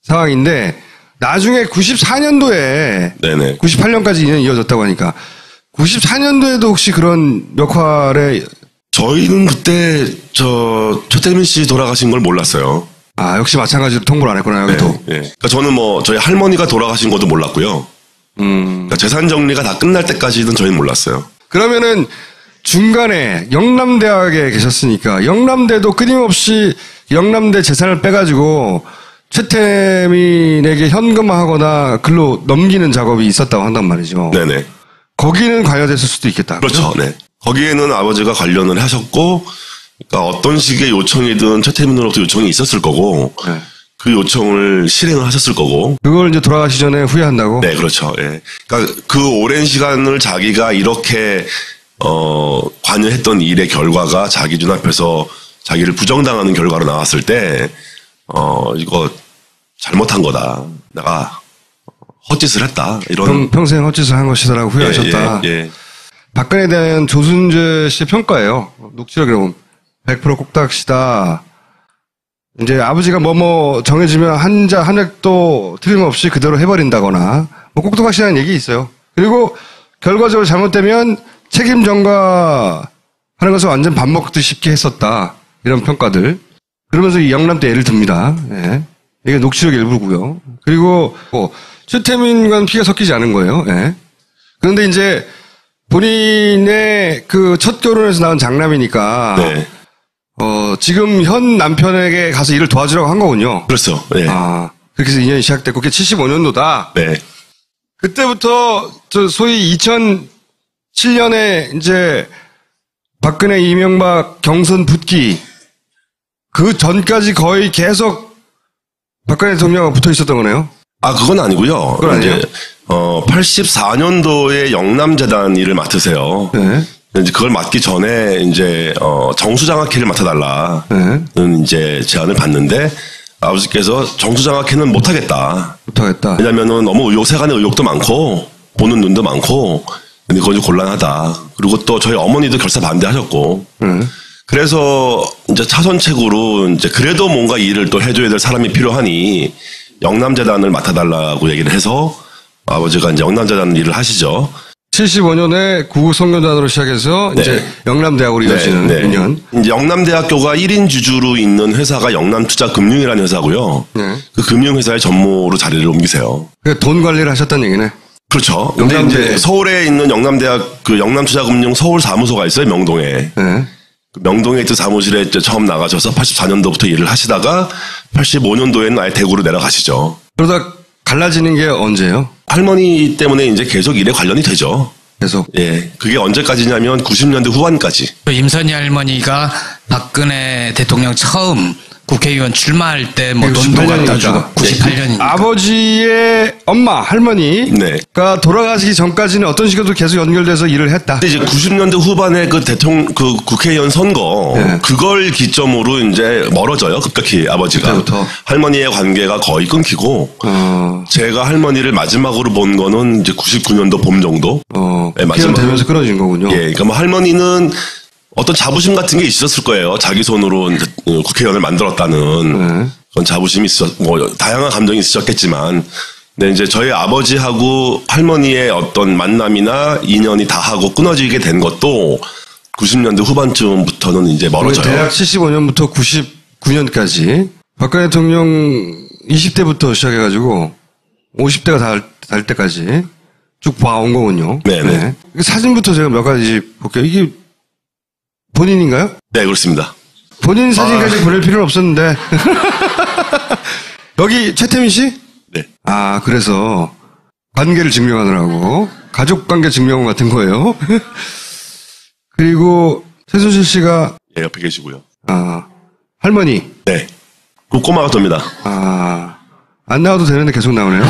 Speaker 1: 상황인데 나중에 94년도에
Speaker 2: 네네.
Speaker 1: 98년까지 인연이 이어졌다고 하니까 94년도에도 혹시 그런 역할에
Speaker 2: 저희는 그때 최태민 씨 돌아가신 걸 몰랐어요.
Speaker 1: 역시 마찬가지로 통보를 안 했구나 여기도.
Speaker 2: 네. 그러니까 저는 저희 할머니가 돌아가신 것도 몰랐고요. 그러니까 재산 정리가 다 끝날 때까지는 저희는 몰랐어요.
Speaker 1: 그러면은 중간에 영남대학에 계셨으니까 영남대도 끊임없이 영남대 재산을 빼가지고 최태민에게 현금화하거나 글로 넘기는 작업이 있었다고 한단 말이죠.
Speaker 2: 네네.
Speaker 1: 거기는 관여됐을 수도 있겠다.
Speaker 2: 그렇죠. 네. 거기에는 아버지가 관련을 하셨고, 그러니까 어떤 식의 요청이든 최태민으로부터 요청이 있었을 거고, 그 요청을 실행을 하셨을 거고.
Speaker 1: 그걸 이제 돌아가시 전에 후회한다고?
Speaker 2: 네, 그렇죠. 예. 그러니까 그 오랜 시간을 자기가 이렇게 관여했던 일의 결과가 자기 눈앞에서 자기를 부정당하는 결과로 나왔을 때, 이거 잘못한 거다. 내가 헛짓을 했다. 이런.
Speaker 1: 평생 헛짓을 한 것이다라고 후회하셨다.
Speaker 2: 예.
Speaker 1: 박근혜에 대한 조순재 씨의 평가예요. 녹취록에 보면 100% 꼭딱시다. 이제 아버지가 뭐뭐 정해지면 한 획도 틀림없이 그대로 해버린다거나 뭐 꼭두 확실한 얘기 있어요. 그리고 결과적으로 잘못되면 책임 전가하는 것을 완전 밥 먹듯이 쉽게 했었다. 이런 평가들. 그러면서 이 영남 때 예를 듭니다. 예. 이게 녹취록 일부고요. 그리고 최태민과는 피가 섞이지 않은 거예요. 예. 그런데 이제 본인의 그 첫 결혼에서 낳은 장남이니까
Speaker 2: 네.
Speaker 1: 지금 현 남편에게 가서 일을 도와주라고 한 거군요.
Speaker 2: 그렇죠. 네.
Speaker 1: 그렇게 해서 인연이 시작됐고 그게 75년도다.
Speaker 2: 네.
Speaker 1: 그때부터 소위 2007년에 이제 박근혜 이명박 경선 붙기 그 전까지 거의 계속 박근혜 대통령과 붙어 있었던 거네요.
Speaker 2: 그건 아니고요.
Speaker 1: 그건 아니에요?
Speaker 2: 84년도에 영남재단 일을 맡으세요.
Speaker 1: 네.
Speaker 2: 이제 그걸 맡기 전에 이제 정수장학회를 맡아달라.
Speaker 1: 네.
Speaker 2: 이제 제안을 받는데 아버지께서 정수장학회는 못하겠다. 왜냐면은 너무 세간의 의혹도 많고 보는 눈도 많고 근데 그건 좀 곤란하다. 그리고 또 저희 어머니도 결사 반대하셨고. 그래서 이제 차선책으로 이제 그래도 뭔가 일을 또 해줘야 될 사람이 필요하니 영남재단을 맡아달라고 얘기를 해서 아버지가 이제 영남재단 일을 하시죠.
Speaker 1: 75년에 구국성교단으로 시작해서
Speaker 2: 네.
Speaker 1: 이제 영남대학으로 이어지는 인연.
Speaker 2: 이제 영남대학교가 1인 주주로 있는 회사가 영남투자금융이라는 회사고요.
Speaker 1: 네.
Speaker 2: 그 금융회사의 전무로 자리를 옮기세요.
Speaker 1: 돈 관리를 하셨다는 얘기네.
Speaker 2: 그렇죠. 근데 이제 서울에 있는 영남대학 그 영남투자금융 서울 사무소가 있어요. 명동에.
Speaker 1: 네.
Speaker 2: 그 명동에 있던 사무실에 이제 처음 나가셔서 84년도부터 일을 하시다가 85년도에는 아예 대구로 내려가시죠.
Speaker 1: 그러다 갈라지는 게 언제예요?
Speaker 2: 할머니 때문에 이제 계속 일에 관련이 되죠.
Speaker 1: 계속.
Speaker 2: 예. 그게 언제까지냐면 90년대 후반까지.
Speaker 3: 임선희 할머니가 박근혜 대통령 처음 국회의원 출마할 때 뭐 돈도 갖다 주고 98년이니까.
Speaker 1: 아버지의 엄마, 할머니가 돌아가시기 전까지는 어떤 식으로도 계속 연결돼서 일을 했다.
Speaker 2: 근데 이제 90년대 후반에 그 국회의원 선거 그걸 기점으로 이제 멀어져요. 급격히 아버지가.
Speaker 1: 그때부터.
Speaker 2: 할머니의 관계가 거의 끊기고 제가 할머니를 마지막으로 본 거는 이제 99년도 봄 정도.
Speaker 1: 마지막 되면서 끊어진 거군요.
Speaker 2: 예. 그러니까 뭐 할머니는 어떤 자부심 같은 게 있었을 거예요. 자기 손으로 이제 국회의원을 만들었다는 그런 자부심이 다양한 감정이 있으셨겠지만, 근데 이제 저희 아버지하고 할머니의 어떤 만남이나 인연이 다 하고 끊어지게 된 것도 90년대 후반쯤부터는 이제 멀어져요.
Speaker 1: 대략 75년부터 99년까지 박근혜 대통령 20대부터 시작해가지고 50대가 달 때까지 쭉 봐온 거군요.
Speaker 2: 네네.
Speaker 1: 사진부터 제가 몇 가지 볼게요. 이게 본인인가요?
Speaker 2: 네, 그렇습니다.
Speaker 1: 본인 사진까지 보낼 필요는 없었는데. 여기 최태민 씨?
Speaker 2: 네.
Speaker 1: 그래서 관계를 증명하느라고 가족 관계 증명 같은 거예요. 그리고 최순실 씨가
Speaker 2: 옆에 계시고요.
Speaker 1: 할머니.
Speaker 2: 네. 그 꼬마가 됩니다.
Speaker 1: 안 나와도 되는데 계속 나오네요.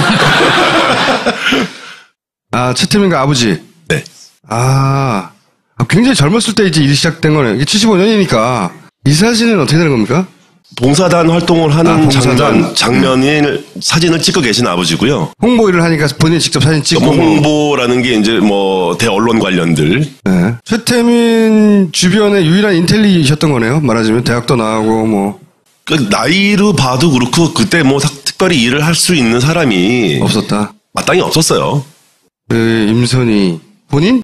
Speaker 1: 최태민과 아버지.
Speaker 2: 네.
Speaker 1: 굉장히 젊었을 때 이제 일이 시작된 거네요. 이게 75년이니까. 이 사진은 어떻게 되는 겁니까?
Speaker 2: 봉사단 활동을 하는
Speaker 1: 봉사단.
Speaker 2: 장면을 사진을 찍고 계신 아버지고요.
Speaker 1: 홍보 일을 하니까 본인이 직접 사진 찍고.
Speaker 2: 홍보라는 게 이제 뭐 대언론 관련들.
Speaker 1: 네. 최태민 주변에 유일한 인텔리셨던 거네요. 말하자면 대학도 나오고 뭐.
Speaker 2: 그 나이로 봐도 그렇고 그때 뭐 특별히 일을 할 수 있는 사람이
Speaker 1: 없었다.
Speaker 2: 마땅히 없었어요.
Speaker 1: 임선희 본인?